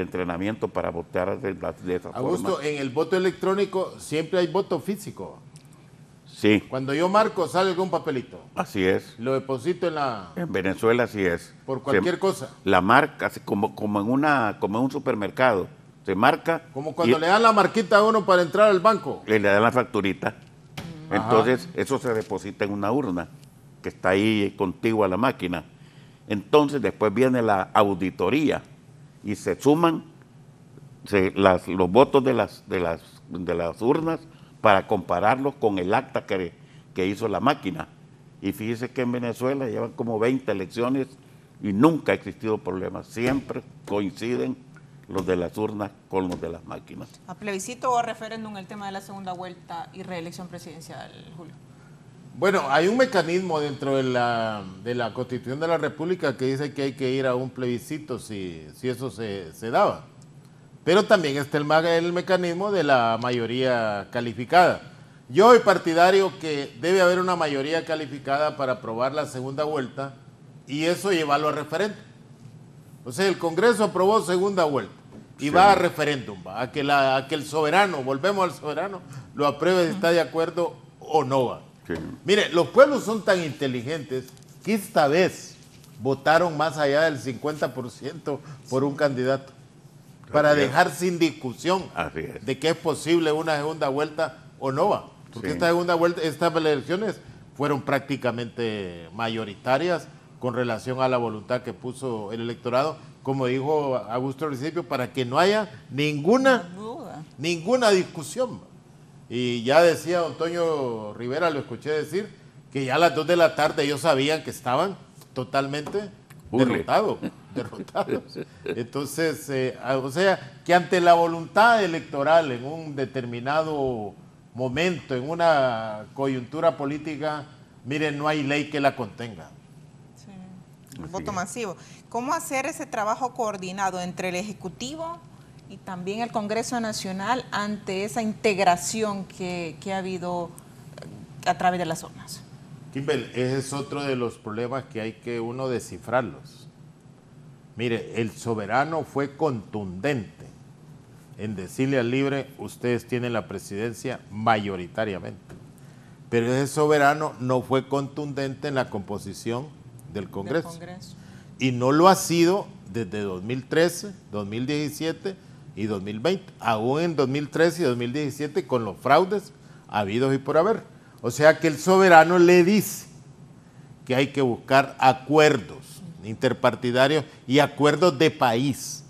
entrenamiento para votar de esa Augusto, forma. en el voto electrónico siempre hay voto físico. Sí. Cuando yo marco, sale algún papelito. Así es. Lo deposito En Venezuela así es. por cualquier cosa. La marca, como en un supermercado. Se marca. Como cuando le dan la marquita a uno para entrar al banco. Le dan la facturita. Entonces, eso se deposita en una urna que está ahí contigua a la máquina. Entonces, después viene la auditoría y se suman los votos de las urnas para compararlos con el acta que hizo la máquina. Y fíjese que en Venezuela llevan como 20 elecciones y nunca ha existido problemas. Siempre coinciden los de las urnas con los de las máquinas. ¿A plebiscito o referéndum el tema de la segunda vuelta y reelección presidencial, Julio? Bueno, hay un mecanismo dentro de la Constitución de la República que dice que hay que ir a un plebiscito si eso se daba. Pero también está el mecanismo de la mayoría calificada. Yo soy partidario que debe haber una mayoría calificada para aprobar la segunda vuelta y eso llevarlo a referéndum. O sea, el Congreso aprobó segunda vuelta y va a referéndum, a que el soberano, volvemos al soberano, lo apruebe si está de acuerdo o no va. Sí. Mire, los pueblos son tan inteligentes que esta vez votaron más allá del 50% por un candidato para dejar sin discusión de que es posible una segunda vuelta o no va. Porque esta segunda vuelta, estas elecciones fueron prácticamente mayoritarias con relación a la voluntad que puso el electorado, como dijo Augusto al principio, para que no haya ninguna discusión. Y ya decía don Toño Rivera, lo escuché decir, que ya a las 2 de la tarde ellos sabían que estaban totalmente derrotados. Entonces, o sea, que ante la voluntad electoral en un determinado momento, en una coyuntura política, miren, no hay ley que la contenga. Sí, el voto masivo. ¿Cómo hacer ese trabajo coordinado entre el Ejecutivo y también el Congreso Nacional ante esa integración que ha habido a través de las urnas? Kimberly, ese es otro de los problemas que hay que uno descifrarlos. Mire, el soberano fue contundente en decirle al libre, ustedes tienen la presidencia mayoritariamente. Pero ese soberano no fue contundente en la composición del Congreso. Y no lo ha sido desde 2013, 2017 y 2020. Aún en 2013 y 2017 con los fraudes habidos y por haber. O sea que el soberano le dice que hay que buscar acuerdos interpartidarios y acuerdos de país.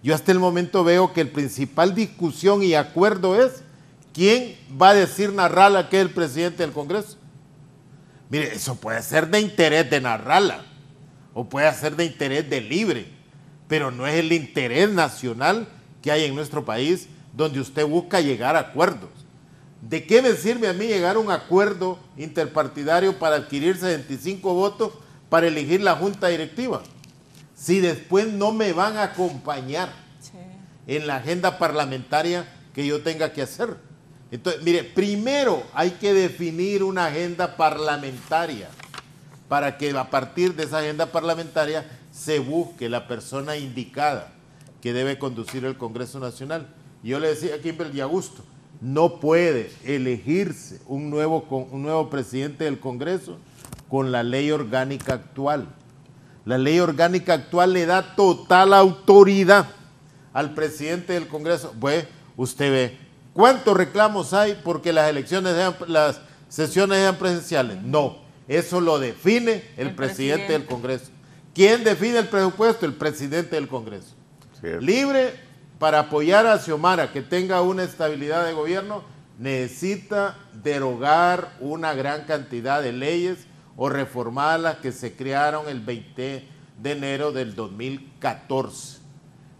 Yo hasta el momento veo que el principal discusión y acuerdo es quién va a decir Narrala que es el presidente del Congreso. Mire, eso puede ser de interés de Narrala o puede ser de interés de Libre, pero no es el interés nacional que hay en nuestro país donde usted busca llegar a acuerdos. ¿De qué me sirve a mí llegar a un acuerdo interpartidario para adquirir 75 votos para elegir la junta directiva? Si después no me van a acompañar en la agenda parlamentaria que yo tenga que hacer. Entonces, mire, primero hay que definir una agenda parlamentaria para que a partir de esa agenda parlamentaria se busque la persona indicada que debe conducir el Congreso Nacional. Y yo le decía a Kimberly y Augusto, no puede elegirse un nuevo presidente del Congreso con la ley orgánica actual. La ley orgánica actual le da total autoridad al presidente del Congreso. Pues usted ve, ¿cuántos reclamos hay porque las sesiones sean presenciales? No, eso lo define el presidente del Congreso. ¿Quién define el presupuesto? El presidente del Congreso. Cierto. Libre para apoyar a Xiomara que tenga una estabilidad de gobierno, necesita derogar una gran cantidad de leyes o reformar las que se crearon el 20 de enero del 2014.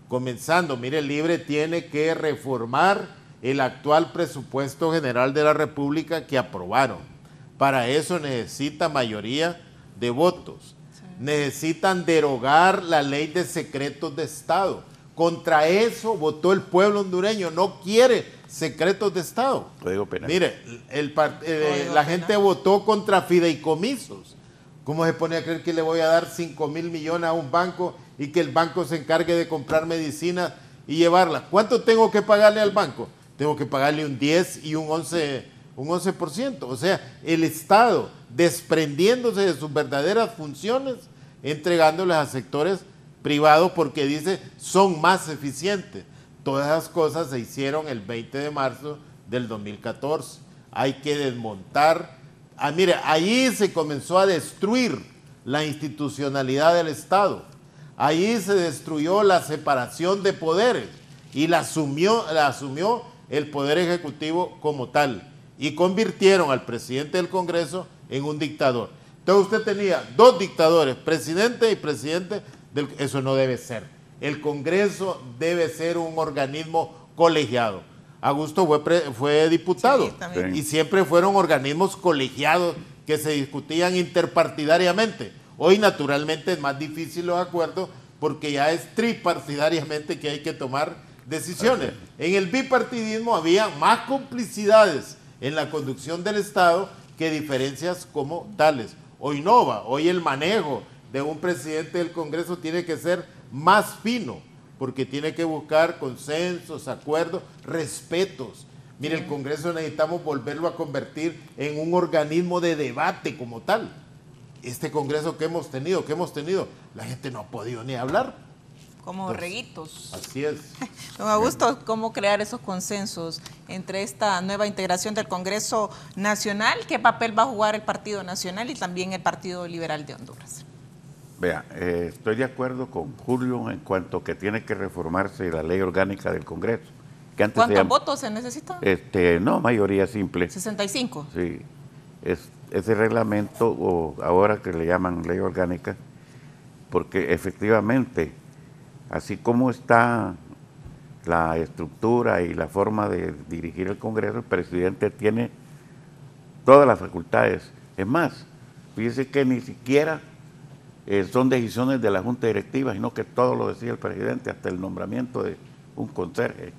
comenzando, mire, el Libre tiene que reformar el actual presupuesto general de la República que aprobaron. Para eso necesita mayoría de votos. Sí. Necesitan derogar la ley de secretos de Estado. Contra eso votó el pueblo hondureño, no quiere secretos de Estado. Código penal. Mire, la gente votó contra fideicomisos. ¿Cómo se pone a creer que le voy a dar 5,000 millones a un banco y que el banco se encargue de comprar medicinas y llevarlas? ¿Cuánto tengo que pagarle al banco? Tengo que pagarle un 10 y un 11%. O sea, el Estado desprendiéndose de sus verdaderas funciones, entregándolas a sectores privados porque dice son más eficientes. Todas esas cosas se hicieron el 20 de marzo del 2014. Hay que desmontar. Mire, ahí se comenzó a destruir la institucionalidad del Estado. Ahí se destruyó la separación de poderes y la asumió el Poder Ejecutivo como tal. Y convirtieron al presidente del Congreso en un dictador. Entonces usted tenía dos dictadores, presidente y presidente. Eso no debe ser. El Congreso debe ser un organismo colegiado. Augusto fue diputado, sí, y siempre fueron organismos colegiados que se discutían interpartidariamente. Hoy naturalmente es más difícil los acuerdos porque ya es tripartidariamente que hay que tomar decisiones. En el bipartidismo había más complicidades en la conducción del Estado que diferencias como tales. Hoy no va, hoy el manejo de un presidente del Congreso tiene que ser más fino, porque tiene que buscar consensos, acuerdos, respetos. Mire, el Congreso necesitamos volverlo a convertir en un organismo de debate como tal. Este Congreso que hemos tenido, la gente no ha podido ni hablar. Como borreguitos. Así es. Don Augusto, ¿cómo crear esos consensos entre esta nueva integración del Congreso Nacional? ¿Qué papel va a jugar el Partido Nacional y también el Partido Liberal de Honduras? Vea, estoy de acuerdo con Julio en cuanto que tiene que reformarse la ley orgánica del Congreso. Que antes ¿Cuántos votos se necesitan? No, mayoría simple. 65. Sí, ese reglamento, o ahora que le llaman ley orgánica, porque efectivamente, así como está la estructura y la forma de dirigir el Congreso, el presidente tiene todas las facultades. Es más, fíjese que ni siquiera son decisiones de la Junta Directiva, sino que todo lo decide el presidente, hasta el nombramiento de un conserje.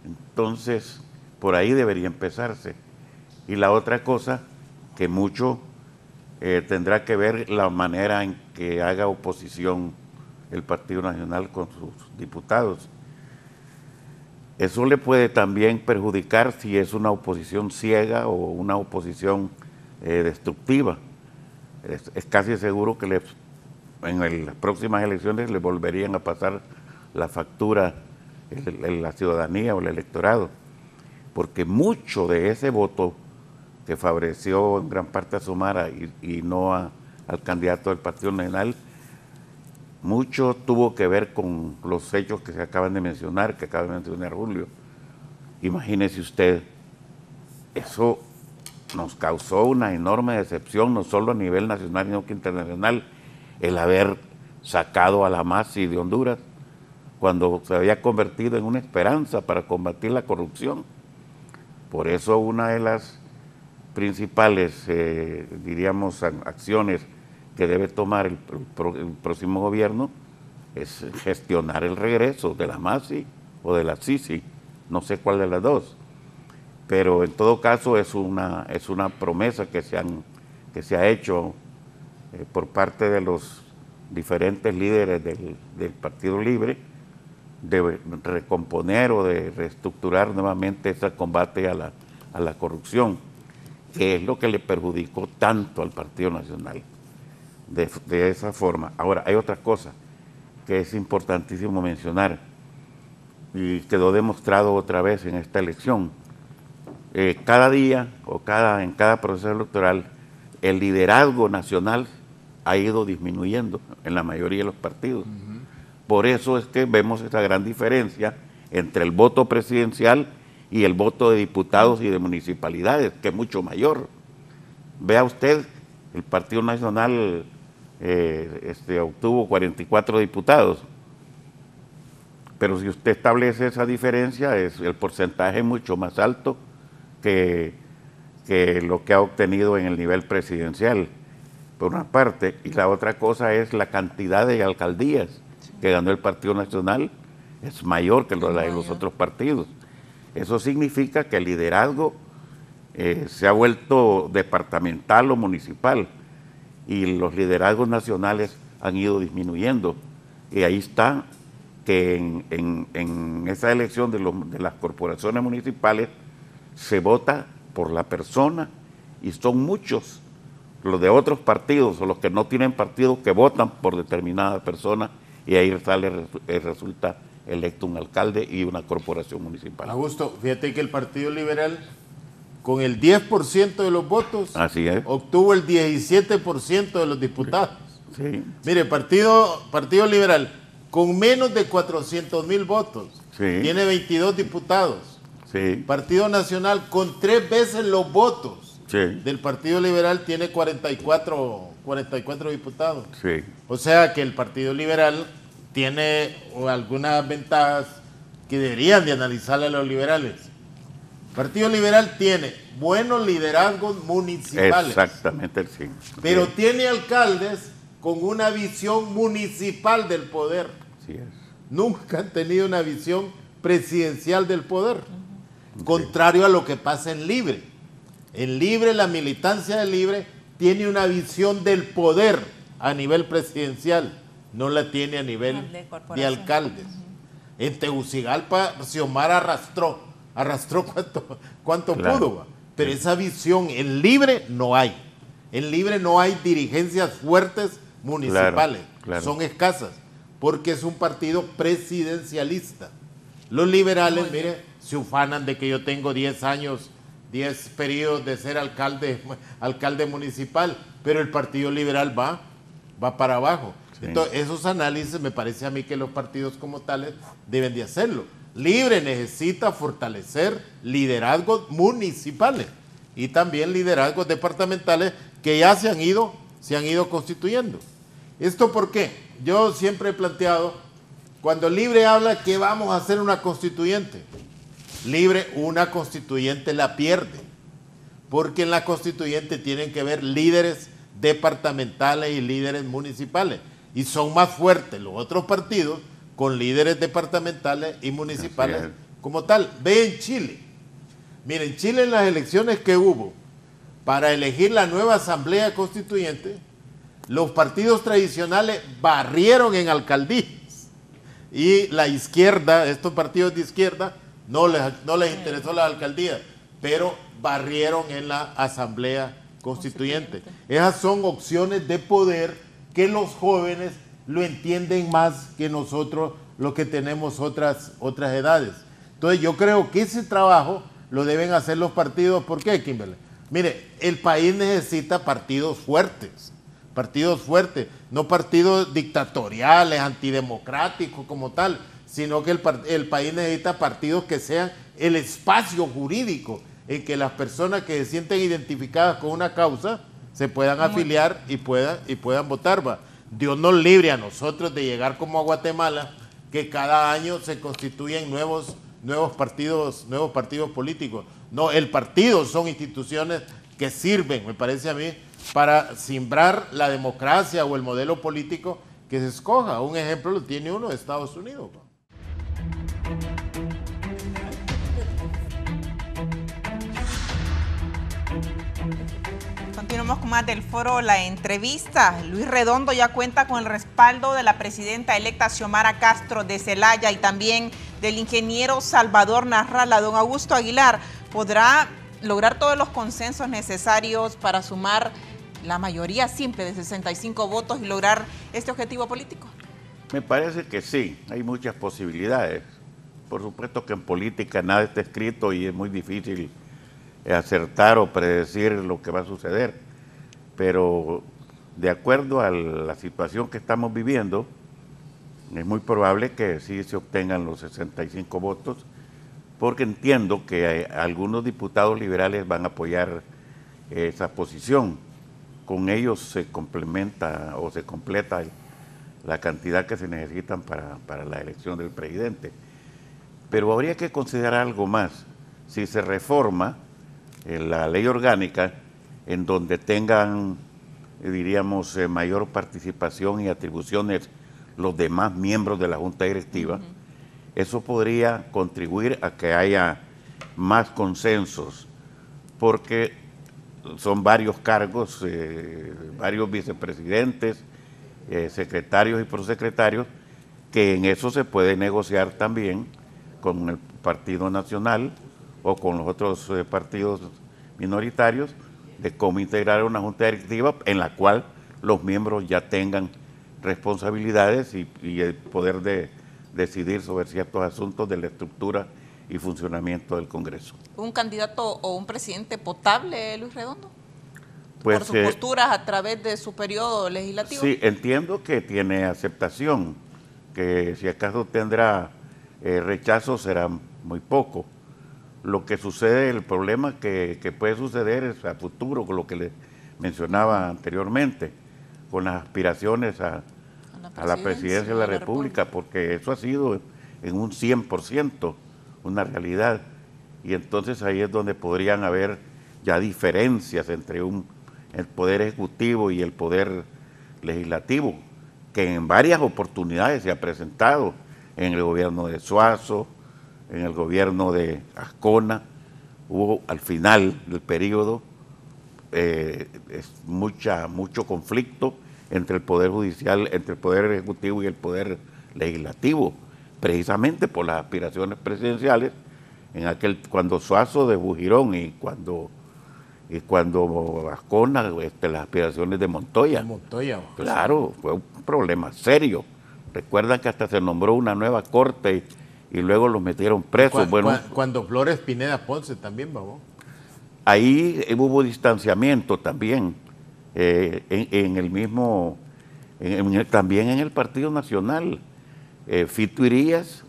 Entonces, por ahí debería empezarse. Y la otra cosa, que mucho tendrá que ver la manera en que haga oposición el Partido Nacional con sus diputados. Eso le puede también perjudicar si es una oposición ciega o una oposición destructiva. Es casi seguro que en las próximas elecciones le volverían a pasar la factura la ciudadanía o el electorado, porque mucho de ese voto que favoreció en gran parte a Sumara y no al candidato del Partido Nacional, mucho tuvo que ver con los hechos que se acaban de mencionar, que acaba de mencionar Julio. Imagínese usted, eso nos causó una enorme decepción, no solo a nivel nacional, sino que internacional, el haber sacado a la MASI de Honduras, cuando se había convertido en una esperanza para combatir la corrupción. Por eso una de las principales, diríamos, acciones que debe tomar el próximo gobierno es gestionar el regreso de la MASI o de la CICI, no sé cuál de las dos, pero en todo caso es una promesa que se ha hecho por parte de los diferentes líderes del Partido Libre, de recomponer o de reestructurar nuevamente ese combate a la corrupción, que es lo que le perjudicó tanto al Partido Nacional, de esa forma. Ahora, hay otra cosa que es importantísimo mencionar y quedó demostrado otra vez en esta elección. Cada día o en cada proceso electoral, el liderazgo nacional ha ido disminuyendo en la mayoría de los partidos. Por eso es que vemos esa gran diferencia entre el voto presidencial y el voto de diputados y de municipalidades, que es mucho mayor. Vea usted, el Partido Nacional obtuvo 44 diputados Pero si usted establece esa diferencia, el porcentaje es mucho más alto que lo que ha obtenido en el nivel presidencial, por una parte, y la otra cosa es la cantidad de alcaldías que ganó el Partido Nacional, es mayor que la de los otros partidos. Eso significa que el liderazgo se ha vuelto departamental o municipal, y los liderazgos nacionales han ido disminuyendo. Y ahí está que en esa elección de las corporaciones municipales se vota por la persona, y son muchos los de otros partidos o los que no tienen partido que votan por determinada persona, y ahí resulta electo un alcalde y una corporación municipal. Augusto, fíjate que el Partido Liberal, con el 10% de los votos, así es, obtuvo el 17% de los diputados. Sí. Mire, Partido Liberal, con menos de 400,000 votos, sí, tiene 22 diputados. Sí. Partido Nacional, con 3 veces los votos, sí, del Partido Liberal, tiene 44 diputados. Sí. O sea que el Partido Liberal tiene algunas ventajas que deberían de analizarle a los liberales. El Partido Liberal tiene buenos liderazgos municipales. Exactamente, sí. Pero tiene alcaldes con una visión municipal del poder. Así es. Nunca han tenido una visión presidencial del poder. Contrario a lo que pasa en Libre. En Libre, la militancia de Libre tiene una visión del poder a nivel presidencial. No la tiene a nivel de alcaldes. En Tegucigalpa, Xiomara arrastró cuánto claro, pudo, ¿va? Pero esa visión en Libre no hay. En Libre no hay dirigencias fuertes municipales. Claro. Son escasas, porque es un partido presidencialista. Los liberales, mire, se ufanan de que yo tengo 10 años, 10 periodos de ser alcalde municipal, pero el Partido Liberal va para abajo. Sí. Entonces, esos análisis me parece a mí que los partidos como tales deben de hacerlo. Libre necesita fortalecer liderazgos municipales y también liderazgos departamentales que ya se han ido constituyendo. ¿Esto por qué? Yo siempre he planteado, cuando Libre habla que vamos a hacer una constituyente, Libre una constituyente la pierde, porque en la constituyente tienen que ver líderes departamentales y líderes municipales, y son más fuertes los otros partidos con líderes departamentales y municipales como tal. Ve en Chile. Miren, en Chile, en las elecciones que hubo para elegir la nueva asamblea constituyente, los partidos tradicionales barrieron en alcaldías, y la izquierda, estos partidos de izquierda, no les interesó la alcaldía, pero barrieron en la asamblea constituyente. Esas son opciones de poder que los jóvenes lo entienden más que nosotros, los que tenemos otras edades. Entonces yo creo que ese trabajo lo deben hacer los partidos. ¿Por qué, Kimberly? Mire, el país necesita partidos fuertes, no partidos dictatoriales, antidemocráticos como tal, sino que el país necesita partidos que sean el espacio jurídico en que las personas que se sienten identificadas con una causa se puedan afiliar y puedan votar. ¿Va? Dios nos libre a nosotros de llegar como a Guatemala, que cada año se constituyen nuevos partidos políticos. No, el partido son instituciones que sirven, me parece a mí, para simbrar la democracia o el modelo político que se escoja. Un ejemplo lo tiene uno de Estados Unidos. ¿Va? Continuamos con más del foro La Entrevista. Luis Redondo ya cuenta con el respaldo de la presidenta electa Xiomara Castro de Celaya y también del ingeniero Salvador Narrala. Don Augusto Aguilar, ¿podrá lograr todos los consensos necesarios para sumar la mayoría simple de 65 votos y lograr este objetivo político? Me parece que sí, hay muchas posibilidades. Por supuesto que en política nada está escrito y es muy difícil acertar o predecir lo que va a suceder, pero de acuerdo a la situación que estamos viviendo, es muy probable que sí se obtengan los 65 votos, porque entiendo que algunos diputados liberales van a apoyar esa posición. Con ellos se complementa o se completa la cantidad que se necesitan para la elección del presidente. Pero habría que considerar algo más. Si se reforma la ley orgánica en donde tengan, diríamos, mayor participación y atribuciones los demás miembros de la Junta Directiva, eso podría contribuir a que haya más consensos, porque son varios cargos, varios vicepresidentes, secretarios y prosecretarios, que en eso se puede negociar también con el Partido Nacional o con los otros partidos minoritarios de cómo integrar una junta directiva en la cual los miembros ya tengan responsabilidades y el poder de decidir sobre ciertos asuntos de la estructura y funcionamiento del Congreso. ¿Un candidato o un presidente potable, Luis Redondo? Pues, por sus posturas a través de su periodo legislativo. Sí, entiendo que tiene aceptación, que si acaso tendrá rechazo será muy poco. Lo que sucede, el problema que puede suceder es a futuro, con lo que le mencionaba anteriormente, con las aspiraciones a la presidencia de la República, porque eso ha sido en un 100% una realidad. Y entonces ahí es donde podrían haber ya diferencias entre el Poder Ejecutivo y el Poder Legislativo, que en varias oportunidades se ha presentado en el gobierno de Suazo, en el gobierno de Ascona. Hubo al final del periodo mucho conflicto entre el Poder Judicial, entre el Poder Ejecutivo y el Poder Legislativo, precisamente por las aspiraciones presidenciales, cuando Suazo de Bujirón y cuando Ascona, las aspiraciones de Montoya. Claro, fue un problema serio. Recuerdan que hasta se nombró una nueva corte y luego los metieron presos. Cuando Flores Pineda Ponce también, babó. Ahí hubo distanciamiento también, en el mismo, también en el Partido Nacional. Fito Irías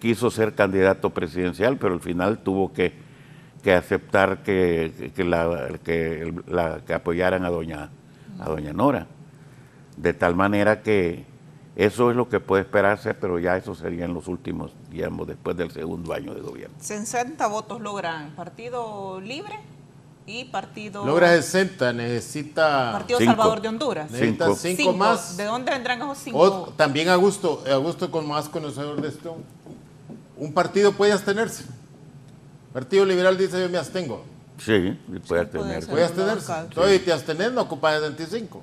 quiso ser candidato presidencial, pero al final tuvo que aceptar que apoyaran a doña Nora. De tal manera que eso es lo que puede esperarse, pero ya eso sería en los últimos, digamos, después del segundo año de gobierno. 60 votos logran Partido Libre y Partido... Logra 60, necesita... Partido 5. Salvador de Honduras. Necesita 5 más. ¿De dónde vendrán esos 5? También Augusto como más conocedor de esto, un partido puede abstenerse. Partido Liberal dice: yo me abstengo. Sí, puede abstenerse. Puede abstenerse. Entonces, te abstenes, no ocupa 25.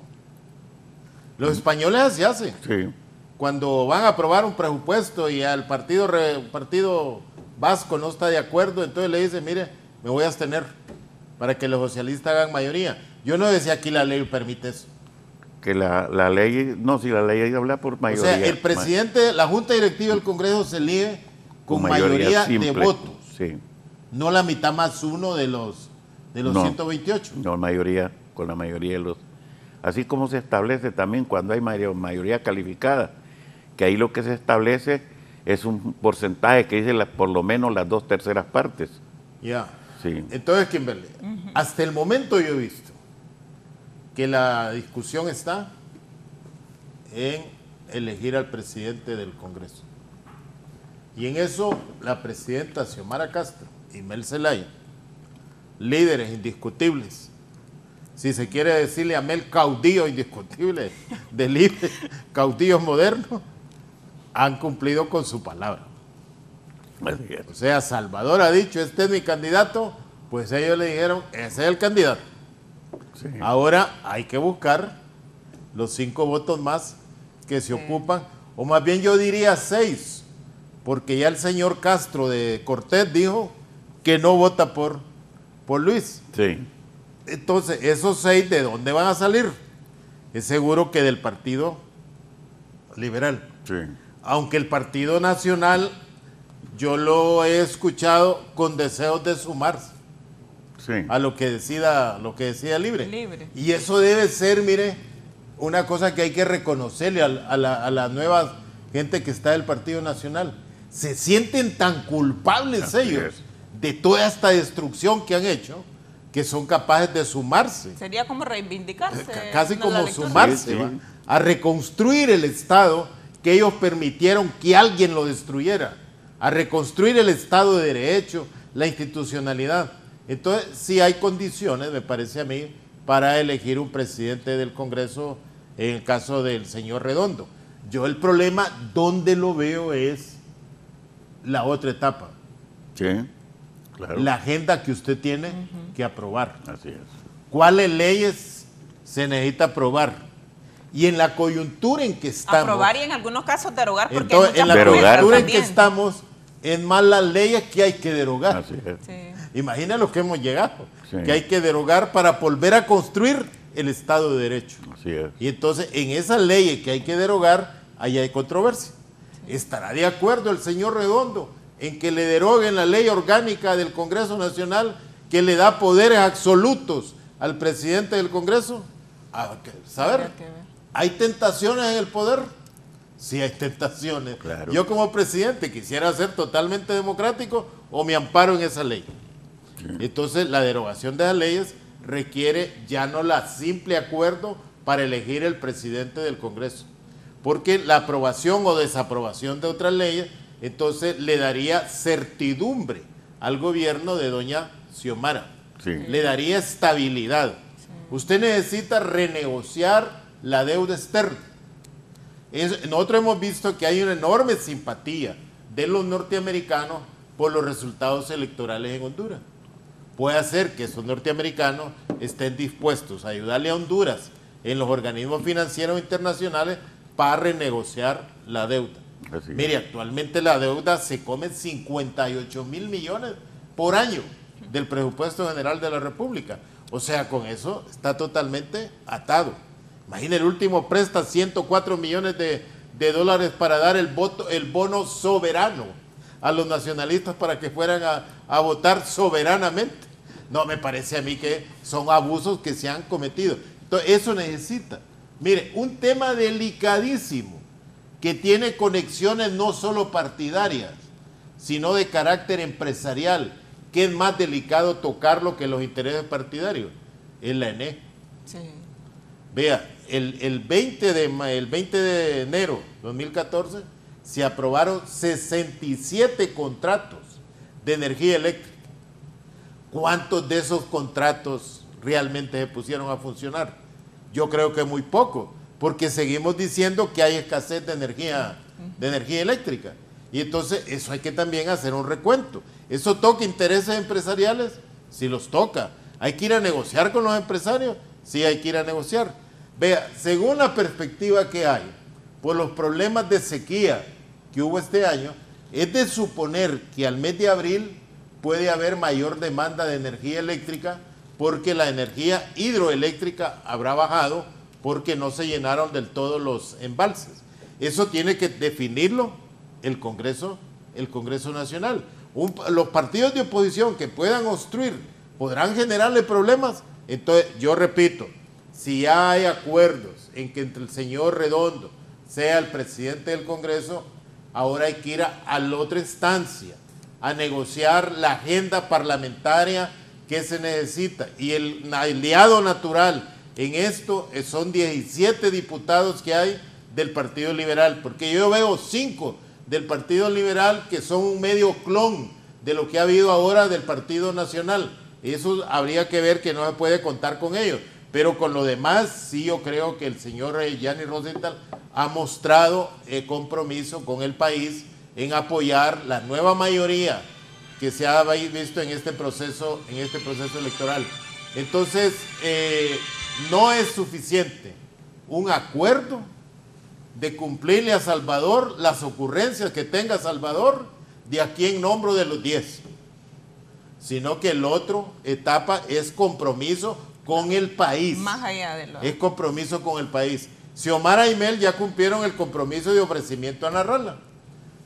Los españoles así hacen. Sí. Cuando van a aprobar un presupuesto y al partido vasco no está de acuerdo, entonces le dice: mire, me voy a abstener para que los socialistas hagan mayoría. Yo no decía aquí la ley permite eso. Que la ley, no, si la ley habla por mayoría. O sea, el presidente, la Junta Directiva del Congreso se elige con mayoría de votos. Sí. No la mitad más uno de los No, 128. No, con la mayoría de los... Así como se establece también cuando hay mayoría calificada, que ahí lo que se establece es un porcentaje que dice por lo menos las 2/3 partes. Ya. Sí. Entonces, Kimberly, hasta el momento yo he visto que la discusión está en elegir al presidente del Congreso. Y en eso la presidenta Xiomara Castro y Mel Zelaya, líderes indiscutibles, si se quiere decirle a Mel caudillo indiscutible de libre, caudillos modernos, han cumplido con su palabra. O sea, Salvador ha dicho: este es mi candidato, pues ellos le dijeron: ese es el candidato. Sí. Ahora hay que buscar los 5 votos más que se ocupan, o más bien yo diría 6, porque ya el señor Castro de Cortés dijo que no vota por Luis. Sí. Entonces, esos 6, ¿de dónde van a salir? Es seguro que del Partido Liberal. Sí. Aunque el Partido Nacional, yo lo he escuchado con deseos de sumarse a lo que decida Libre. Y eso debe ser, mire, una cosa que hay que reconocerle a la nueva gente que está del Partido Nacional. Se sienten tan culpables ellos de toda esta destrucción que han hecho, que son capaces de sumarse. Sería como reivindicarse. Casi como sumarse a reconstruir el Estado que ellos permitieron que alguien lo destruyera, a reconstruir el Estado de Derecho, la institucionalidad. Entonces, sí hay condiciones, me parece a mí, para elegir un presidente del Congreso en el caso del señor Redondo. Yo el problema, donde lo veo, es la otra etapa. Sí, claro. La agenda que usted tiene que aprobar. Así es. ¿Cuáles leyes se necesita aprobar? Y en la coyuntura en que estamos... Aprobar y en algunos casos derogar, porque entonces, en la coyuntura en que también estamos, es más las leyes que hay que derogar. Así es. Sí. Imagina lo que hemos llegado, Sí. que hay que derogar para volver a construir el Estado de Derecho. Así es. Y entonces, en esas leyes que hay que derogar, ahí hay controversia. ¿Estará de acuerdo el señor Redondo en que le deroguen la ley orgánica del Congreso Nacional que le da poderes absolutos al presidente del Congreso? A saber, ¿hay tentaciones en el poder? Sí hay tentaciones. Claro. Yo como presidente quisiera ser totalmente democrático o me amparo en esa ley. Sí. Entonces la derogación de las leyes requiere ya no la simple acuerdo para elegir el presidente del Congreso, porque la aprobación o desaprobación de otras leyes entonces le daría certidumbre al gobierno de doña Xiomara, Sí. le daría estabilidad. Usted necesita renegociar la deuda externa. Nosotros hemos visto que hay una enorme simpatía de los norteamericanos por los resultados electorales en Honduras. Puede ser que esos norteamericanos estén dispuestos a ayudarle a Honduras en los organismos financieros internacionales para renegociar la deuda. Así es. Mire, actualmente la deuda se come 58 mil millones por año del presupuesto general de la República. O sea, con eso está totalmente atado. Imagina, el último presta 104 millones de dólares para dar el bono soberano a los nacionalistas para que fueran a votar soberanamente. No, me parece a mí que son abusos que se han cometido. Entonces, eso necesita. Mire, un tema delicadísimo que tiene conexiones no solo partidarias, sino de carácter empresarial, que es más delicado tocarlo que los intereses partidarios, es la ENE. Sí. Vea, el 20 de enero de 2014 se aprobaron 67 contratos de energía eléctrica. ¿Cuántos de esos contratos realmente se pusieron a funcionar? Yo creo que muy poco, porque seguimos diciendo que hay escasez de energía eléctrica. Y entonces eso hay que también hacer un recuento. ¿Eso toca intereses empresariales? Sí los toca. ¿Hay que ir a negociar con los empresarios? Sí, hay que ir a negociar. Vea, según la perspectiva que hay, por los problemas de sequía que hubo este año, es de suponer que al mes de abril puede haber mayor demanda de energía eléctrica porque la energía hidroeléctrica habrá bajado porque no se llenaron del todo los embalses. Eso tiene que definirlo el Congreso Nacional. Los partidos de oposición que puedan obstruir podrán generarle problemas. Entonces, yo repito, si ya hay acuerdos en que entre el señor Redondo sea el presidente del Congreso, ahora hay que ir a la otra instancia, a negociar la agenda parlamentaria que se necesita. Y el aliado natural en esto son 17 diputados que hay del Partido Liberal, porque yo veo 5 del Partido Liberal que son un medio clon de lo que ha habido ahora del Partido Nacional. Eso habría que ver, que no se puede contar con ellos. Pero con lo demás, sí, yo creo que el señor Gianni Rosenthal ha mostrado compromiso con el país en apoyar la nueva mayoría que se ha visto en este proceso electoral. Entonces, no es suficiente un acuerdo de cumplirle a Salvador las ocurrencias que tenga Salvador de aquí en nombre de los 10, sino que la otra etapa es compromiso con el país. Más allá de lo... Es compromiso con el país. Xiomara y Mel ya cumplieron el compromiso de ofrecimiento a Narrala.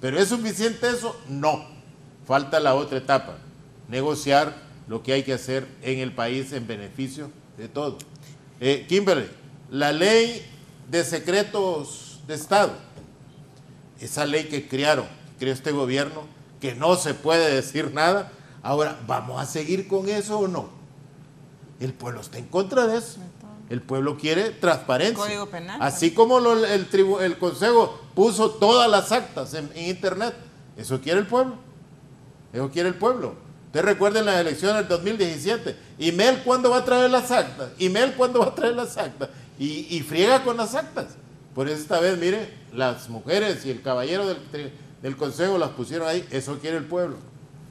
¿Pero es suficiente eso? No. Falta la otra etapa. Negociar lo que hay que hacer en el país en beneficio de todos. Kimberly, la ley de secretos de Estado, esa ley que creó este gobierno, que no se puede decir nada. Ahora, ¿vamos a seguir con eso o no? El pueblo está en contra de eso. El pueblo quiere transparencia. Código penal. Así como el Consejo puso todas las actas en Internet. Eso quiere el pueblo. Eso quiere el pueblo. Ustedes recuerden las elecciones del 2017. Email, ¿cuándo va a traer las actas? Email, ¿cuándo va a traer las actas? Y friega con las actas. Por eso esta vez, mire, las mujeres y el caballero del Consejo las pusieron ahí. Eso quiere el pueblo.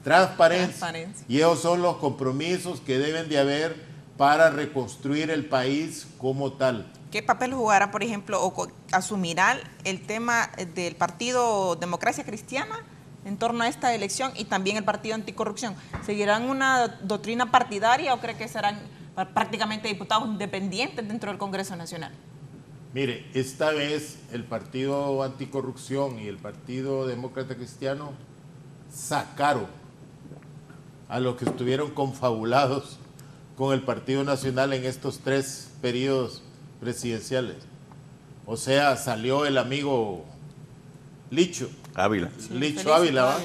Transparencia. Y esos son los compromisos que deben de haber para reconstruir el país como tal. ¿Qué papel jugará, por ejemplo, o asumirá el tema del Partido Democracia Cristiana en torno a esta elección y también el Partido Anticorrupción? ¿Seguirán una doctrina partidaria o cree que serán prácticamente diputados independientes dentro del Congreso Nacional? Mire, esta vez el Partido Anticorrupción y el Partido Demócrata Cristiano sacaron a los que estuvieron confabulados con el Partido Nacional en estos 3 periodos presidenciales. O sea, salió el amigo Licho Ávila. Sí, Licho Ávila, ¿va?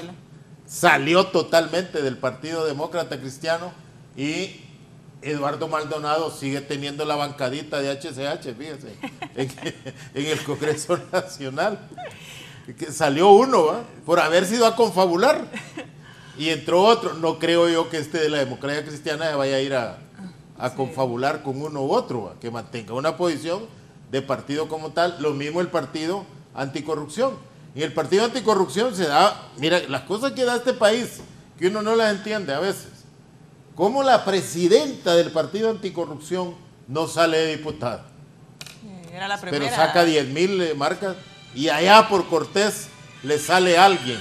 Salió totalmente del Partido Demócrata Cristiano y Eduardo Maldonado sigue teniendo la bancadita de HCH, fíjese, en el Congreso Nacional. Que salió uno, ¿va? Por haber sido a confabular. Y entró otro. No creo yo que de la Democracia Cristiana vaya a ir a confabular con uno u otro, ¿va? Que mantenga una posición de partido como tal. Lo mismo el Partido Anticorrupción. En el Partido Anticorrupción se da, mira, las cosas que da este país, que uno no las entiende a veces. ¿Cómo la presidenta del Partido Anticorrupción no sale de diputada? Era la primera. Pero saca 10,000 marcas y allá por Cortés le sale alguien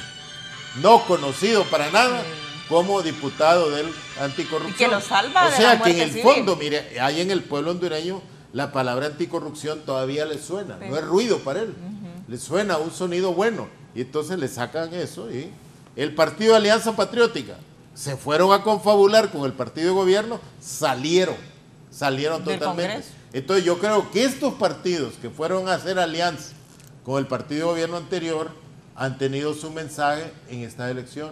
no conocido para nada como diputado del Anticorrupción. Y que lo salva o de sea la que en muerte el civil. fondo, mire, ahí en el pueblo hondureño la palabra anticorrupción todavía le suena, no es ruido para él, le suena un sonido bueno y entonces le sacan eso. Y el Partido de Alianza Patriótica se fueron a confabular con el partido de gobierno, salieron totalmente. Congreso. Entonces yo creo que estos partidos que fueron a hacer alianza con el partido de gobierno anterior han tenido su mensaje en esta elección.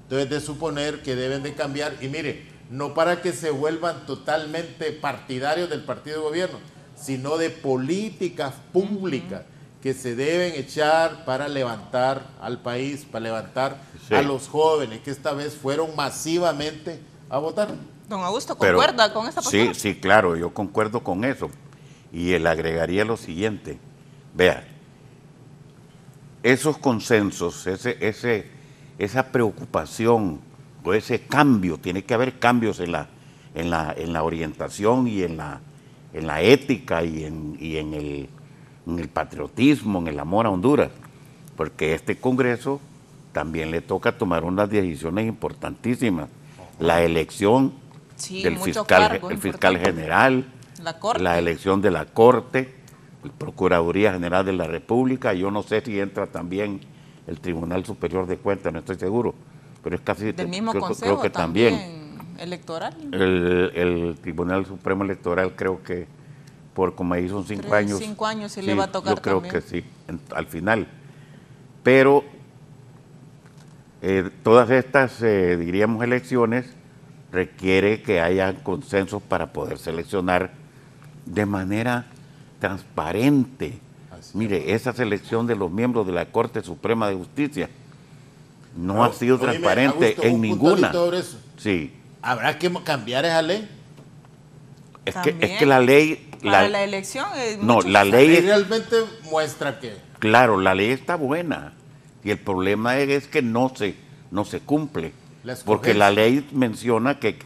Entonces de suponer que deben de cambiar, y mire, no para que se vuelvan totalmente partidarios del partido de gobierno, sino de políticas públicas que se deben echar para levantar al país, para levantar a los jóvenes que esta vez fueron masivamente a votar. Don Augusto, ¿concuerda con esta postura? Sí, claro, yo concuerdo con eso. Y él agregaría lo siguiente. Vea, esos consensos, esa preocupación o ese cambio, tiene que haber cambios en la orientación y en la ética y en el patriotismo, en el amor a Honduras, porque este Congreso también le toca tomar unas decisiones importantísimas. La elección del fiscal general, la elección de la Corte, la Procuraduría General de la República, yo no sé si entra también el Tribunal Superior de Cuentas, no estoy seguro, pero es casi del mismo creo consejo que también electoral. El Tribunal Supremo Electoral creo que por como ahí son 5 años. 5 años sí le va a tocar. Yo creo también. que sí, al final. Pero todas estas, diríamos, elecciones requiere que haya consensos para poder seleccionar de manera transparente. Mire, esa selección de los miembros de la Corte Suprema de Justicia no ha sido transparente en ninguna. Sí. ¿Habrá que cambiar esa ley? Es que la ley... Para la elección... No, la ley... realmente muestra que... Claro, la ley está buena. Y el problema es que no se cumple. Porque la ley menciona que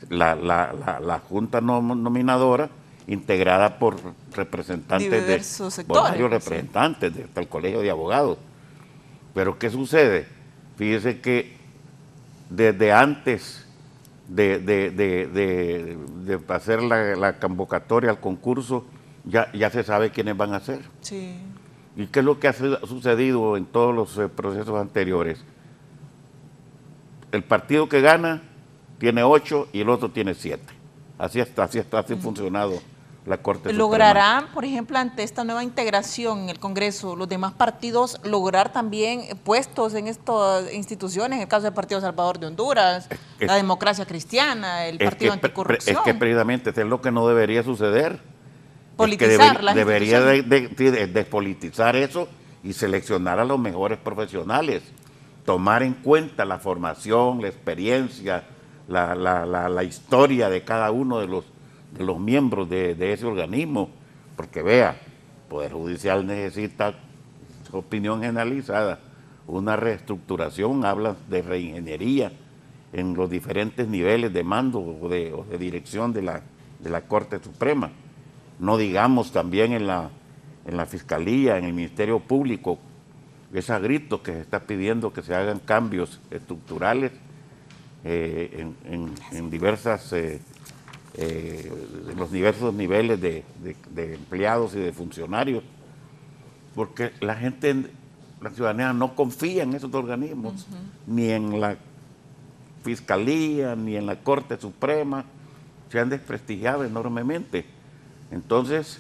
la Junta Nominadora, integrada por representantes por varios representantes del Colegio de Abogados. Pero ¿qué sucede? Fíjese que desde antes de hacer la convocatoria al concurso, ya se sabe quiénes van a ser. Sí. ¿Y qué es lo que ha sucedido en todos los procesos anteriores? El partido que gana tiene 8 y el otro tiene 7. Así ha funcionado la Corte Suprema. ¿Lograrán, por ejemplo, ante esta nueva integración en el Congreso, los demás partidos lograr también puestos en estas instituciones, en el caso del Partido Salvador de Honduras, la Democracia Cristiana, el Partido Anticorrupción? Es que precisamente eso es lo que no debería suceder. Politizar las debería instituciones. despolitizar eso y seleccionar a los mejores profesionales, tomar en cuenta la formación, la experiencia, la historia de cada uno de los miembros de ese organismo, porque vea, el Poder Judicial necesita, opinión generalizada, una reestructuración, habla de reingeniería en los diferentes niveles de mando o de dirección de la Corte Suprema. No digamos también en la Fiscalía, en el Ministerio Público, es a gritos que se está pidiendo que se hagan cambios estructurales en diversas, los diversos niveles de empleados y de funcionarios, porque la gente, la ciudadanía no confía en esos organismos, ni en la Fiscalía, ni en la Corte Suprema, se han desprestigiado enormemente. Entonces,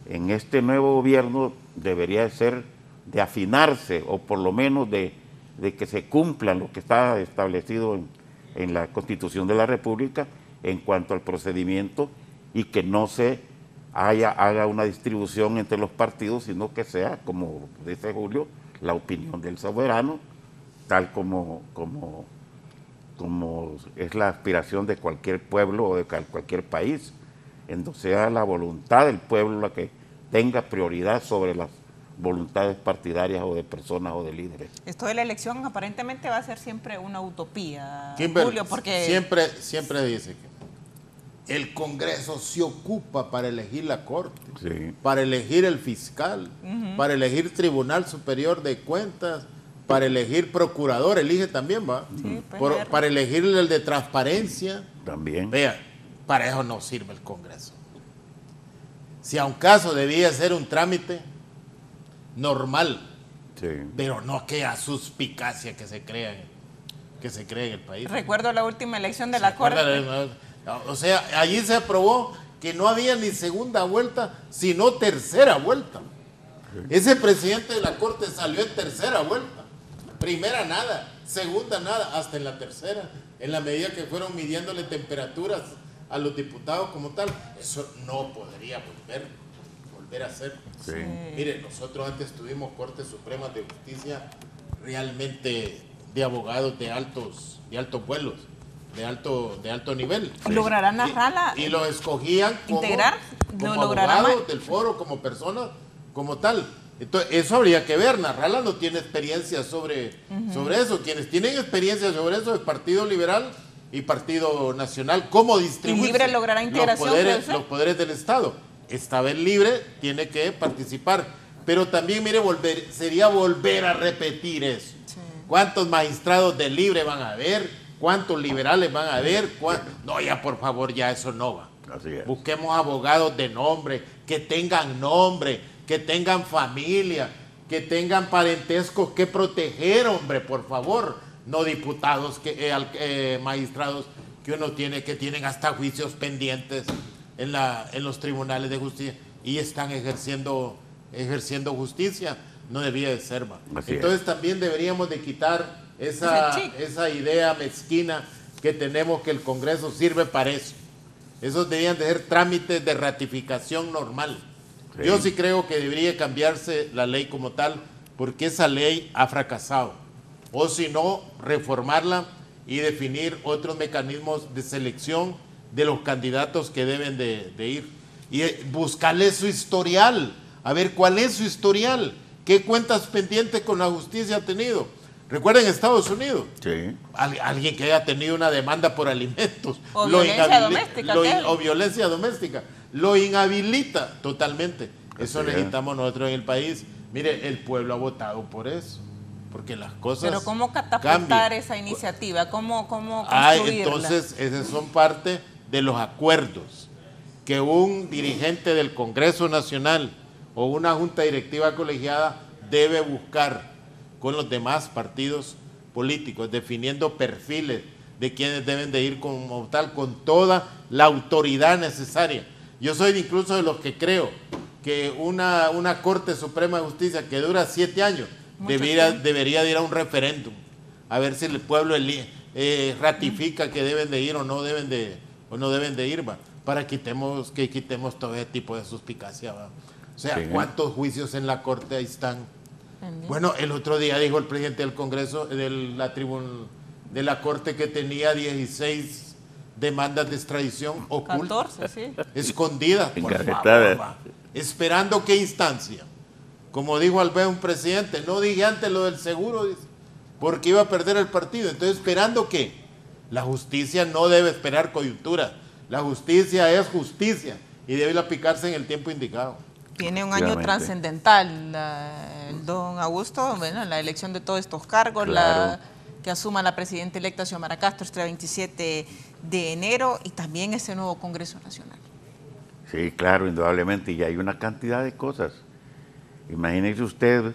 en este nuevo gobierno debería ser de afinarse, o por lo menos de que se cumplan lo que está establecido en la Constitución de la República en cuanto al procedimiento, y que no se haga una distribución entre los partidos, sino que sea, como dice Julio, la opinión del soberano, tal como es la aspiración de cualquier pueblo o de cualquier país, en donde sea la voluntad del pueblo la que tenga prioridad sobre las voluntades partidarias o de personas o de líderes. Esto de la elección aparentemente va a ser siempre una utopía, Julio, porque siempre dice que el Congreso se ocupa para elegir la Corte, sí, para elegir el fiscal, para elegir Tribunal Superior de Cuentas, para elegir procurador, elige también, ¿va? Sí, Para elegir el de transparencia. También. Vea, para eso no sirve el Congreso. Si a un caso debía ser un trámite normal, Sí. pero no aquella suspicacia que se crea en el país. recuerdo la última elección de la Corte. O sea, allí se aprobó que no había ni segunda vuelta, sino tercera vuelta. Ese presidente de la Corte salió en tercera vuelta. Primera nada, segunda nada, hasta en la tercera, en la medida que fueron midiéndole temperaturas a los diputados como tal. Eso no podría volver a ser. Sí. Mire, nosotros antes tuvimos Cortes Supremas de Justicia realmente de abogados de altos vuelos, de alto nivel. ¿Lograrán Narrala Y lo escogían como abogados del foro, como personas, como tal. Entonces, eso habría que ver. Narrala no tiene experiencia sobre eso. Quienes tienen experiencia sobre eso es Partido Liberal y Partido Nacional. ¿Cómo distribuir? ¿Y Libre logrará integración? Los poderes del Estado. Esta vez Libre tiene que participar. Pero también, mire, sería volver a repetir eso. Sí. ¿Cuántos magistrados de Libre van a haber? ¿Cuántos liberales van a haber? No, ya por favor, ya eso no va. Así es. Busquemos abogados de nombre, que tengan familia, que tengan parentescos que proteger, hombre, por favor. No diputados, magistrados que uno tiene, que tienen hasta juicios pendientes en los tribunales de justicia y están ejerciendo justicia. No debía de ser, ma. Entonces también deberíamos de quitar esa idea mezquina que tenemos, que el Congreso sirve para eso. Esos deberían de ser trámites de ratificación normal. Sí. Yo sí creo que debería cambiarse la ley como tal, porque esa ley ha fracasado. O si no, reformarla y definir otros mecanismos de selección de los candidatos que deben de ir. Y buscarle su historial, a ver cuál es su historial, qué cuentas pendientes con la justicia ha tenido. Recuerden Estados Unidos, Sí. Alguien que haya tenido una demanda por alimentos o violencia doméstica, lo inhabilita totalmente. Eso Así necesitamos nosotros en el país. Mire, el pueblo ha votado por eso, porque las cosas Pero ¿cómo catapultar cambian. esa iniciativa? ¿Cómo construirla? Entonces, esos son parte de los acuerdos que un dirigente del Congreso Nacional o una junta directiva colegiada debe buscar con los demás partidos políticos, definiendo perfiles de quienes deben de ir como tal, con toda la autoridad necesaria. Yo soy incluso de los que creo que una Corte Suprema de Justicia que dura 7 años debería de ir a un referéndum, a ver si el pueblo ratifica que deben de ir o no deben de ir, para que quitemos todo ese tipo de suspicacia, ¿va? O sea, Sí. ¿cuántos juicios en la corte ahí están? Bueno, el otro día dijo el presidente del Congreso, de la corte, que tenía 16 demandas de extradición ocultas, 14, sí. escondidas, por Engavetadas. favor, va. ¿Esperando qué instancia? Como dijo un presidente, no dije antes lo del seguro, dice, porque iba a perder el partido. Entonces, ¿esperando qué? La justicia no debe esperar coyuntura. La justicia es justicia y debe aplicarse en el tiempo indicado. Tiene un año Efectivamente. trascendental el don Augusto, bueno, la elección de todos estos cargos, Claro. que asuma la presidenta electa Xiomara Castro este 27 de enero y también ese nuevo Congreso Nacional. Sí, claro, indudablemente, y hay una cantidad de cosas. Imagínese usted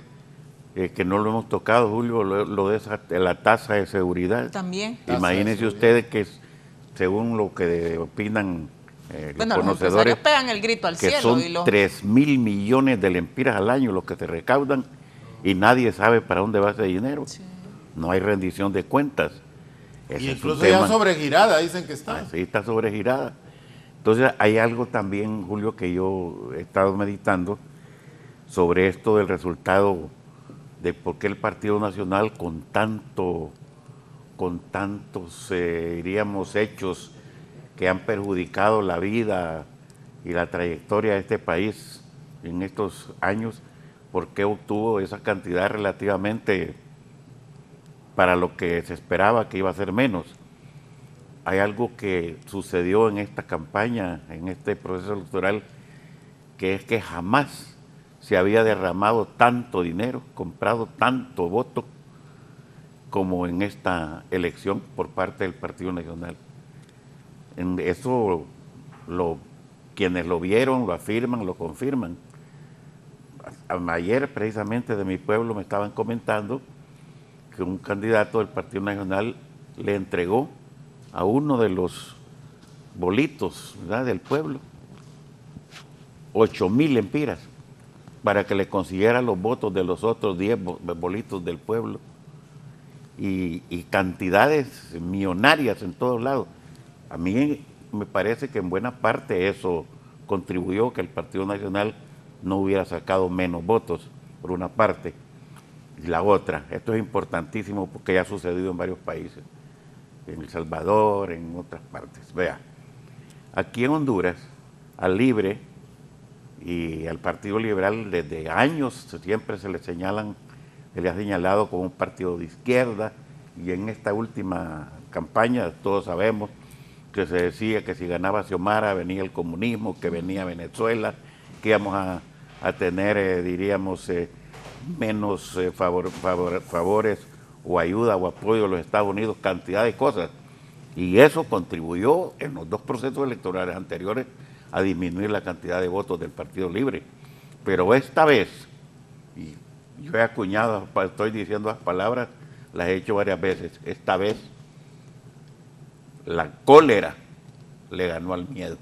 que no lo hemos tocado, Julio, lo de la tasa de seguridad. También. Tasa de Imagínese seguridad. usted que, según lo que opinan Bueno, los los empresarios conocedores, pegan el grito al que cielo. son Y los 3.000 millones de lempiras al año los que se recaudan y nadie sabe para dónde va ese dinero. Sí. No hay rendición de cuentas. Ese Y es un incluso tema. ya sobregirada dicen que está. Así está sobregirada. Entonces hay algo también, Julio, que yo he estado meditando sobre esto del resultado de por qué el Partido Nacional con tantos, diríamos, hechos que han perjudicado la vida y la trayectoria de este país en estos años, por qué obtuvo esa cantidad relativamente para lo que se esperaba que iba a ser menos. Hay algo que sucedió en esta campaña, en este proceso electoral, que es que jamás se había derramado tanto dinero, comprado tanto voto como en esta elección por parte del Partido Nacional. En eso quienes lo vieron, lo afirman, lo confirman. Ayer precisamente de mi pueblo me estaban comentando que un candidato del Partido Nacional le entregó a uno de los bolitos, ¿verdad?, del pueblo 8,000 lempiras para que le consiguiera los votos de los otros 10 bolitos del pueblo y cantidades millonarias en todos lados. A mí me parece que en buena parte eso contribuyó que el Partido Nacional no hubiera sacado menos votos, por una parte. Y la otra, esto es importantísimo porque ya ha sucedido en varios países, en El Salvador, en otras partes. Vea, aquí en Honduras, al Libre y al Partido Liberal desde años siempre se le ha señalado como un partido de izquierda, y en esta última campaña todos sabemos que se decía que si ganaba Xiomara venía el comunismo, que venía Venezuela, que íbamos a tener, diríamos, menos favores o ayuda o apoyo de los Estados Unidos, cantidad de cosas. Y eso contribuyó en los dos procesos electorales anteriores a disminuir la cantidad de votos del Partido Libre. Pero esta vez, y yo he acuñado, estoy diciendo las palabras, las he hecho varias veces, esta vez la cólera le ganó al miedo.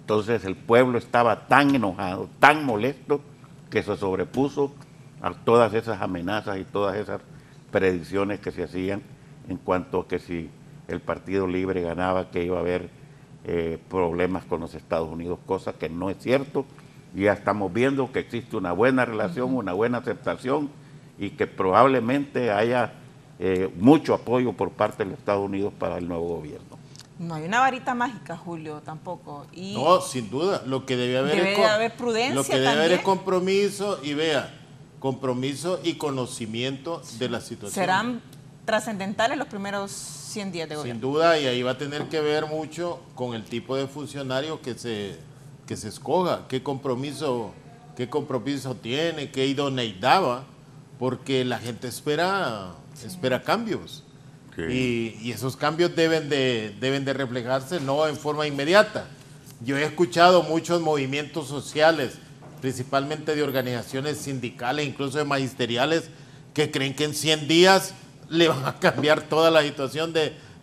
Entonces el pueblo estaba tan enojado, tan molesto, que se sobrepuso a todas esas amenazas y todas esas predicciones que se hacían en cuanto a que si el Partido Libre ganaba, que iba a haber problemas con los Estados Unidos, cosa que no es cierto. Ya estamos viendo que existe una buena relación, una buena aceptación, y que probablemente haya mucho apoyo por parte de los Estados Unidos para el nuevo gobierno. No hay una varita mágica, Julio, tampoco. Y No, sin duda. Lo que debe haber, debe haber prudencia lo que debe haber también. es compromiso, y vea, compromiso y conocimiento de la situación. Serán trascendentales los primeros 100 días de Sin gobierno. duda, y ahí va a tener que ver mucho con el tipo de funcionario que se escoja, qué compromiso tiene, qué idoneidad va, porque la gente espera cambios. Sí. Y esos cambios deben de reflejarse no en forma inmediata. Yo he escuchado muchos movimientos sociales, principalmente de organizaciones sindicales, incluso de magisteriales, que creen que en 100 días le van a cambiar toda la situación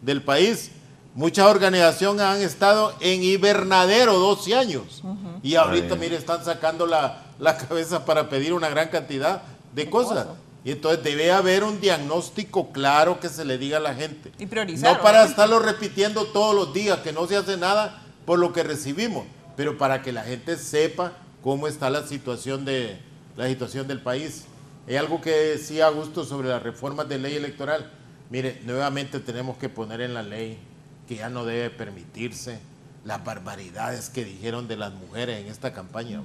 del país. Muchas organizaciones han estado en hibernadero 12 años y ahorita, mire, están sacando la cabeza para pedir una gran cantidad de cosas. Y entonces debe haber un diagnóstico claro que se le diga a la gente. Y priorizar. No para estarlo repitiendo todos los días, que no se hace nada por lo que recibimos, pero para que la gente sepa cómo está la situación del país. Hay algo que decía Augusto sobre las reformas de ley electoral. Mire, nuevamente tenemos que poner en la ley que ya no debe permitirse las barbaridades que dijeron de las mujeres en esta campaña.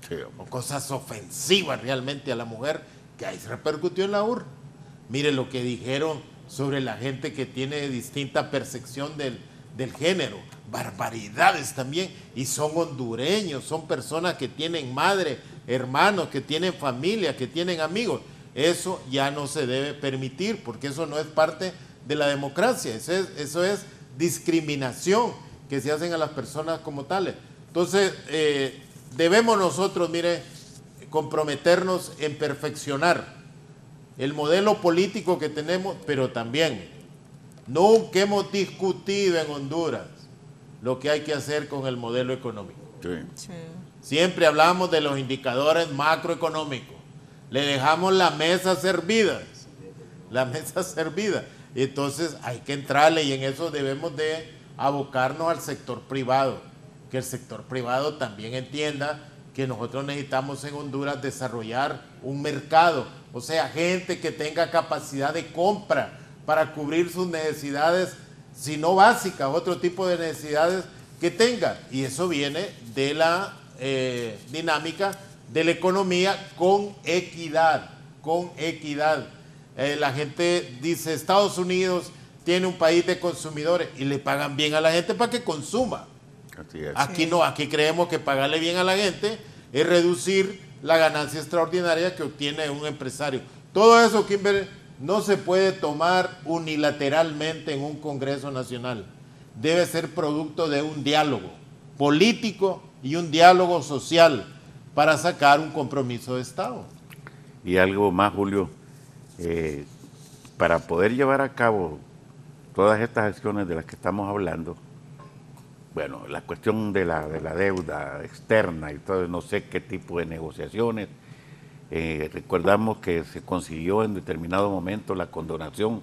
Sí, o cosas ofensivas realmente a la mujer, que ahí se repercutió en la urna. Mire lo que dijeron sobre la gente que tiene distinta percepción del género. Barbaridades también. Y son hondureños, son personas que tienen madre, hermanos, que tienen familia, que tienen amigos. Eso ya no se debe permitir, porque eso no es parte de la democracia. Eso es discriminación que se hacen a las personas como tales. Entonces, debemos nosotros, mire, comprometernos en perfeccionar el modelo político que tenemos, pero también nunca hemos discutido en Honduras lo que hay que hacer con el modelo económico. Sí. Siempre hablamos de los indicadores macroeconómicos. Le dejamos la mesa servida. Entonces hay que entrarle, y en eso debemos de abocarnos al sector privado, que el sector privado también entienda que nosotros necesitamos en Honduras desarrollar un mercado, o sea, gente que tenga capacidad de compra para cubrir sus necesidades, si no básicas, otro tipo de necesidades que tenga, y eso viene de la dinámica de la economía con equidad. La gente dice, Estados Unidos tiene un país de consumidores y le pagan bien a la gente para que consuma. Así es. Aquí no, aquí creemos que pagarle bien a la gente es reducir la ganancia extraordinaria que obtiene un empresario. Todo eso, Kimberly, no se puede tomar unilateralmente en un Congreso Nacional. Debe ser producto de un diálogo político y un diálogo social para sacar un compromiso de Estado. Y algo más, Julio, para poder llevar a cabo todas estas acciones de las que estamos hablando, bueno, la cuestión de la deuda externa y todo, no sé qué tipo de negociaciones, recordamos que se consiguió en determinado momento la condonación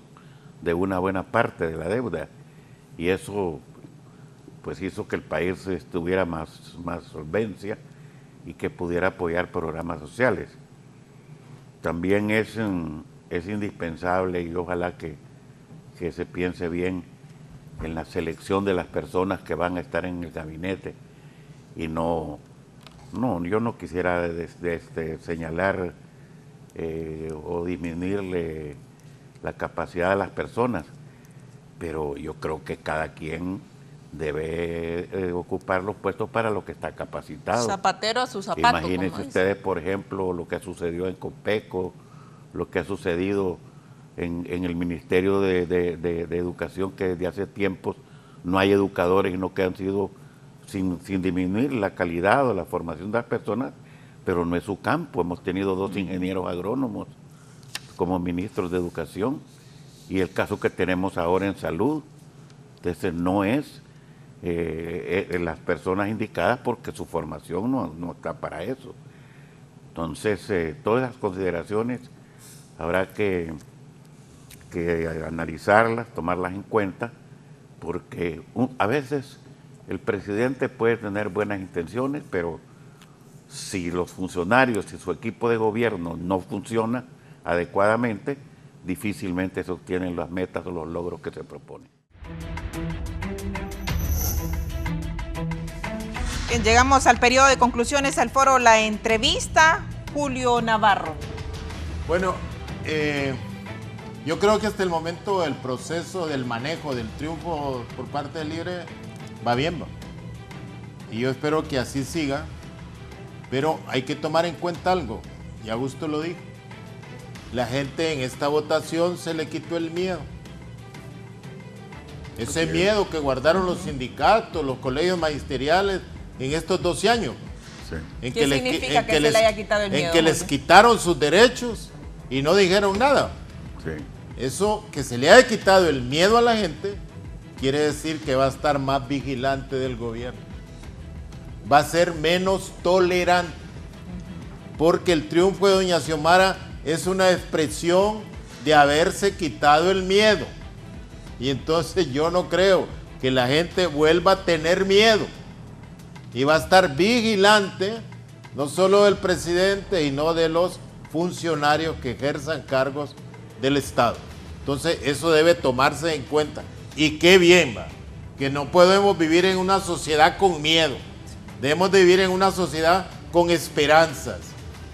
de una buena parte de la deuda, y eso pues hizo que el país tuviera más solvencia y que pudiera apoyar programas sociales. También es indispensable, y ojalá que se piense bien en la selección de las personas que van a estar en el gabinete, y yo no quisiera señalar o disminuirle la capacidad de las personas, pero yo creo que cada quien debe ocupar los puestos para lo que está capacitado. Zapatero a su zapato. Imagínense ustedes, por ejemplo, lo que sucedió en Copeco, lo que ha sucedido en el Ministerio de Educación, que desde hace tiempos no hay educadores, y no que han sido, sin disminuir la calidad o la formación de las personas, pero no es su campo. Hemos tenido 2 ingenieros agrónomos como ministros de Educación, y el caso que tenemos ahora en salud, entonces no es las personas indicadas, porque su formación no está para eso. Entonces, todas las consideraciones habrá que analizarlas, tomarlas en cuenta, porque a veces el presidente puede tener buenas intenciones, pero si los funcionarios y su equipo de gobierno no funciona adecuadamente, difícilmente se obtienen las metas o los logros que se proponen. Bien, llegamos al periodo de conclusiones, al foro La Entrevista. Julio Navarro. Bueno, yo creo que hasta el momento el proceso del manejo del triunfo por parte del Libre va bien, ¿va? Y yo espero que así siga, pero hay que tomar en cuenta algo, y Augusto lo dijo, la gente en esta votación se le quitó el miedo. Ese miedo que guardaron los sindicatos, los colegios magisteriales en estos 12 años. Sí. ¿Qué significa que se le haya quitado el miedo? En que les quitaron sus derechos y no dijeron nada. Sí. Eso, que se le haya quitado el miedo a la gente, quiere decir que va a estar más vigilante del gobierno. Va a ser menos tolerante. Porque el triunfo de doña Xiomara es una expresión de haberse quitado el miedo. Y entonces yo no creo que la gente vuelva a tener miedo. Y va a estar vigilante, no solo del presidente, y no de los funcionarios que ejerzan cargos del Estado. Entonces eso debe tomarse en cuenta. Y qué bien va, que no podemos vivir en una sociedad con miedo. Debemos de vivir en una sociedad con esperanzas,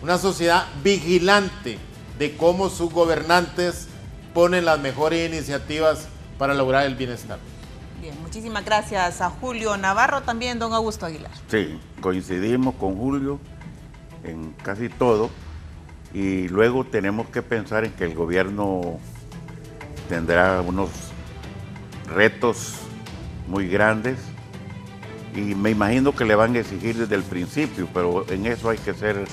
una sociedad vigilante de cómo sus gobernantes ponen las mejores iniciativas para lograr el bienestar. Bien, muchísimas gracias a Julio Navarro, también don Augusto Aguilar. Sí, coincidimos con Julio en casi todo, y luego tenemos que pensar en que el gobierno tendrá unos retos muy grandes, y me imagino que le van a exigir desde el principio, pero en eso hay que ser,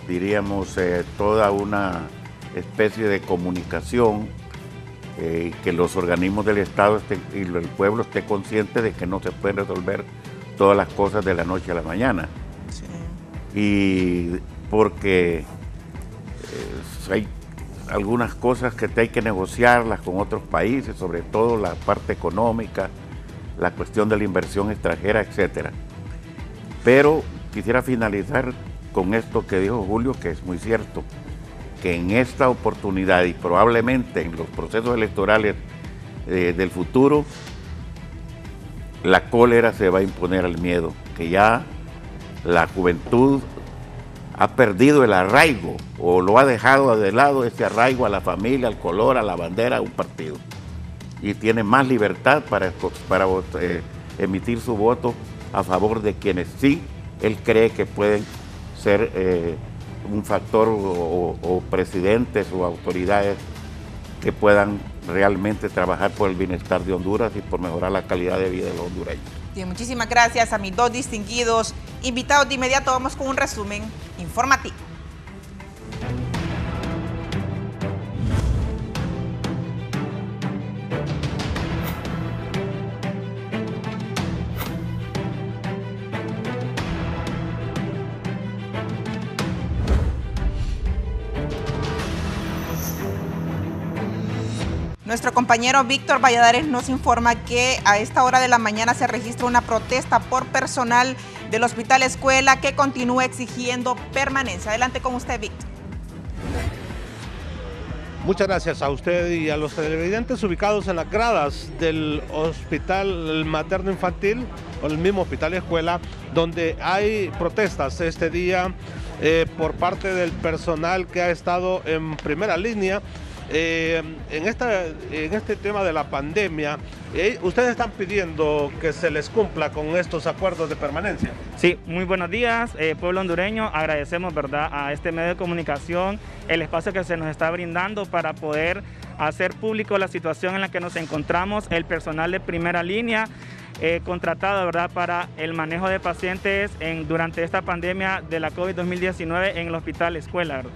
diríamos, toda una especie de comunicación, que los organismos del Estado y el pueblo esté consciente de que no se pueden resolver todas las cosas de la noche a la mañana. Sí. Y porque hay algunas cosas que hay que negociarlas con otros países, sobre todo la parte económica, la cuestión de la inversión extranjera, etc. Pero quisiera finalizar con esto que dijo Julio, que es muy cierto, que en esta oportunidad y probablemente en los procesos electorales del futuro, la cólera se va a imponer al miedo, que ya la juventud ha perdido el arraigo o lo ha dejado de lado, ese arraigo a la familia, al color, a la bandera, a un partido. Y tiene más libertad para emitir su voto a favor de quienes sí él cree que pueden ser un factor o presidentes o autoridades que puedan realmente trabajar por el bienestar de Honduras y por mejorar la calidad de vida de los hondureños. Bien, muchísimas gracias a mis dos distinguidos invitados. De inmediato vamos con un resumen informativo. Nuestro compañero Víctor Valladares nos informa que a esta hora de la mañana se registra una protesta por personal del Hospital Escuela que continúa exigiendo permanencia. Adelante con usted, Víctor. Muchas gracias a usted y a los televidentes ubicados en las gradas del Hospital Materno Infantil o el mismo Hospital Escuela, donde hay protestas este día por parte del personal que ha estado en primera línea. En este tema de la pandemia, ustedes están pidiendo que se les cumpla con estos acuerdos de permanencia. Sí, muy buenos días, pueblo hondureño. Agradecemos, ¿verdad?, a este medio de comunicación el espacio que se nos está brindando para poder hacer público la situación en la que nos encontramos. El personal de primera línea contratado, ¿verdad?, para el manejo de pacientes durante esta pandemia de la COVID-2019 en el Hospital Escuela, ¿verdad?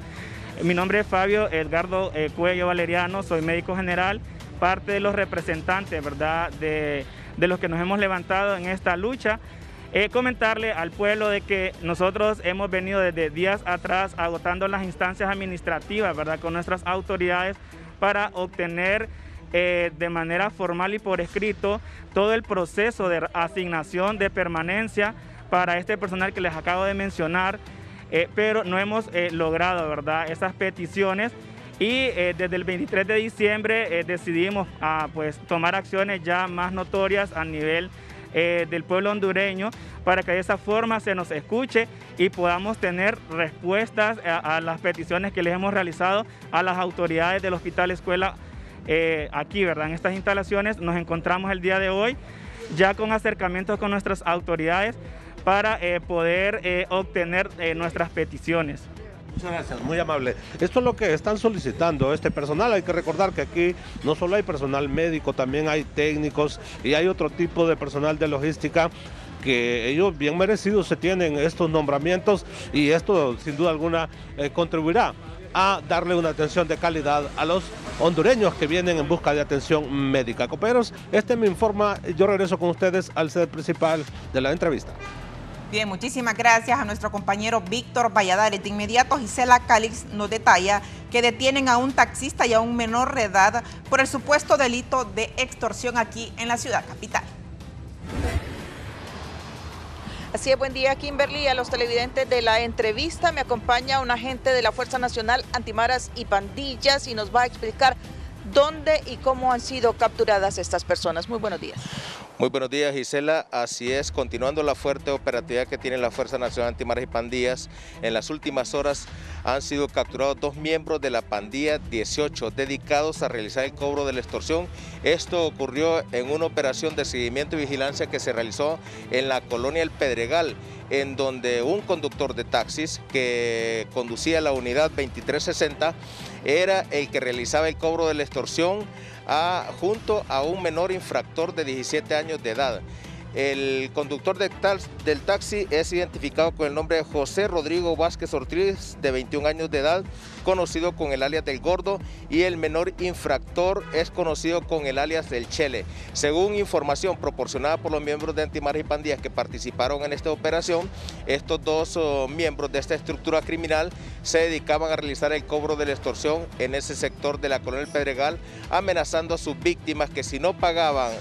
Mi nombre es Fabio Edgardo Cuello Valeriano, soy médico general, parte de los representantes, ¿verdad?, de los que nos hemos levantado en esta lucha. Comentarle al pueblo de que nosotros hemos venido desde días atrás agotando las instancias administrativas, ¿verdad?, con nuestras autoridades para obtener de manera formal y por escrito todo el proceso de asignación de permanencia para este personal que les acabo de mencionar. Pero no hemos logrado, ¿verdad?, esas peticiones, y desde el 23 de diciembre decidimos pues, tomar acciones ya más notorias a nivel del pueblo hondureño para que de esa forma se nos escuche y podamos tener respuestas a las peticiones que les hemos realizado a las autoridades del Hospital Escuela aquí, ¿verdad?, en estas instalaciones. Nos encontramos el día de hoy ya con acercamientos con nuestras autoridades para poder obtener nuestras peticiones. Muchas gracias, muy amable. Esto es lo que están solicitando este personal. Hay que recordar que aquí no solo hay personal médico, también hay técnicos y hay otro tipo de personal de logística que ellos bien merecidos se tienen estos nombramientos, y esto sin duda alguna contribuirá a darle una atención de calidad a los hondureños que vienen en busca de atención médica. Compañeros, me informa, yo regreso con ustedes al set principal de la entrevista. Bien, muchísimas gracias a nuestro compañero Víctor Valladares. De inmediato, Gisela Calix nos detalla que detienen a un taxista y a un menor de edad por el supuesto delito de extorsión aquí en la ciudad capital. Así es, buen día, Kimberly. A los televidentes de la entrevista me acompaña un agente de la Fuerza Nacional Antimaras y Pandillas y nos va a explicar dónde y cómo han sido capturadas estas personas. Muy buenos días. Muy buenos días, Gisela. Así es, continuando la fuerte operatividad que tiene la Fuerza Nacional Antimaras y Pandillas, en las últimas horas han sido capturados 2 miembros de la pandilla 18 dedicados a realizar el cobro de la extorsión. Esto ocurrió en una operación de seguimiento y vigilancia que se realizó en la colonia El Pedregal, en donde un conductor de taxis que conducía la unidad 2360 era el que realizaba el cobro de la extorsión junto a un menor infractor de 17 años de edad. El conductor del taxi es identificado con el nombre de José Rodrigo Vázquez Ortiz, de 21 años de edad, conocido con el alias del Gordo, y el menor infractor es conocido con el alias del Chele. Según información proporcionada por los miembros de Antimaras y Pandillas que participaron en esta operación, estos 2 miembros de esta estructura criminal se dedicaban a realizar el cobro de la extorsión en ese sector de la colonia El Pedregal, amenazando a sus víctimas que si no pagaban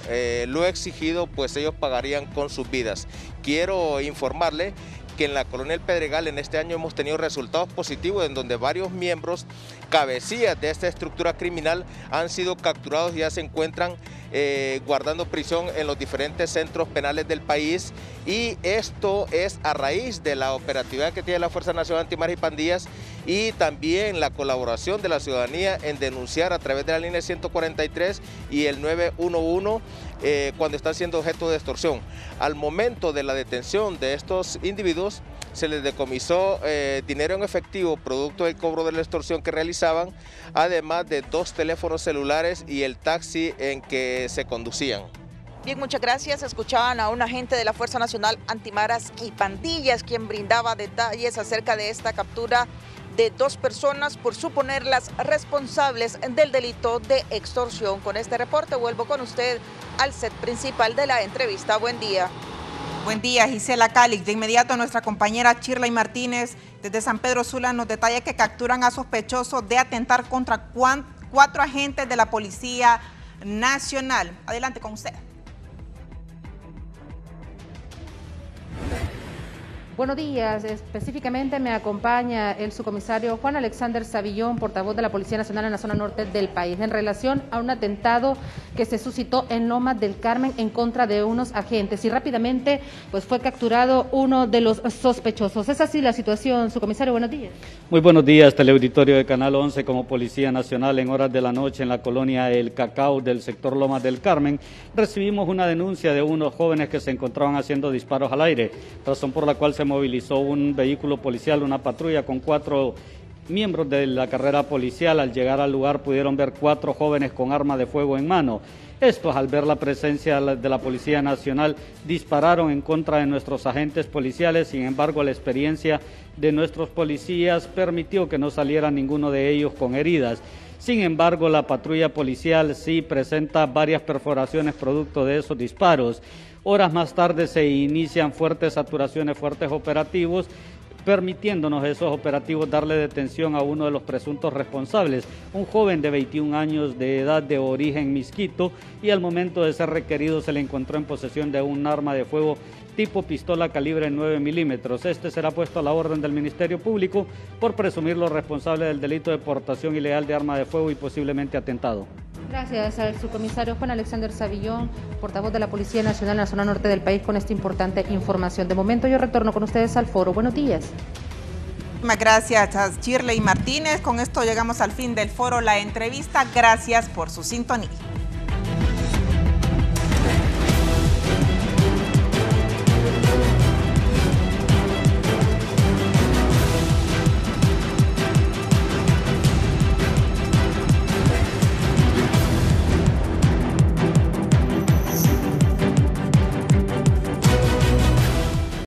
lo exigido, pues ellos pagarían con sus vidas. Quiero informarle que en la colonia El Pedregal en este año hemos tenido resultados positivos en donde varios miembros, cabecillas de esta estructura criminal, han sido capturados y ya se encuentran guardando prisión en los diferentes centros penales del país, y esto es a raíz de la operatividad que tiene la Fuerza Nacional Antimaras y Pandillas y también la colaboración de la ciudadanía en denunciar a través de la línea 143 y el 911 cuando están siendo objeto de extorsión. Al momento de la detención de estos individuos se les decomisó dinero en efectivo producto del cobro de la extorsión que realizaban, además de 2 teléfonos celulares y el taxi en que se conducían. Bien, muchas gracias. Escuchaban a un agente de la Fuerza Nacional Antimaras y Pandillas, quien brindaba detalles acerca de esta captura de 2 personas por suponerlas responsables del delito de extorsión. Con este reporte vuelvo con usted al set principal de la entrevista. Buen día. Buen día, Gisela Calix. De inmediato nuestra compañera Shirley Martínez desde San Pedro Sula nos detalla que capturan a sospechosos de atentar contra 4 agentes de la Policía Nacional. Adelante con usted. Buenos días, específicamente me acompaña el subcomisario Juan Alexander Savillón, portavoz de la Policía Nacional en la zona norte del país, en relación a un atentado que se suscitó en Lomas del Carmen en contra de unos agentes y rápidamente pues fue capturado uno de los sospechosos. ¿Es así la situación, subcomisario? Buenos días. Muy buenos días, teleauditorio de Canal 11. Como Policía Nacional, en horas de la noche en la colonia El Cacao del sector Lomas del Carmen, recibimos una denuncia de unos jóvenes que se encontraban haciendo disparos al aire, razón por la cual se movilizó un vehículo policial, una patrulla con 4 miembros de la carrera policial. Al llegar al lugar pudieron ver 4 jóvenes con arma de fuego en mano. Estos, al ver la presencia de la Policía Nacional, dispararon en contra de nuestros agentes policiales. Sin embargo, la experiencia de nuestros policías permitió que no saliera ninguno de ellos con heridas. Sin embargo, la patrulla policial sí presenta varias perforaciones producto de esos disparos. Horas más tarde se inician fuertes saturaciones, fuertes operativos, permitiéndonos esos operativos darle detención a uno de los presuntos responsables, un joven de 21 años de edad de origen misquito, y al momento de ser requerido se le encontró en posesión de un arma de fuego tipo pistola calibre 9 milímetros. Este será puesto a la orden del Ministerio Público por presumirlo responsable del delito de portación ilegal de arma de fuego y posiblemente atentado. Gracias al subcomisario Juan Alexander Savillón, portavoz de la Policía Nacional en la zona norte del país, con esta importante información. De momento yo retorno con ustedes al foro. Buenos días. Muchas gracias a Shirley Martínez. Con esto llegamos al fin del foro La Entrevista. Gracias por su sintonía.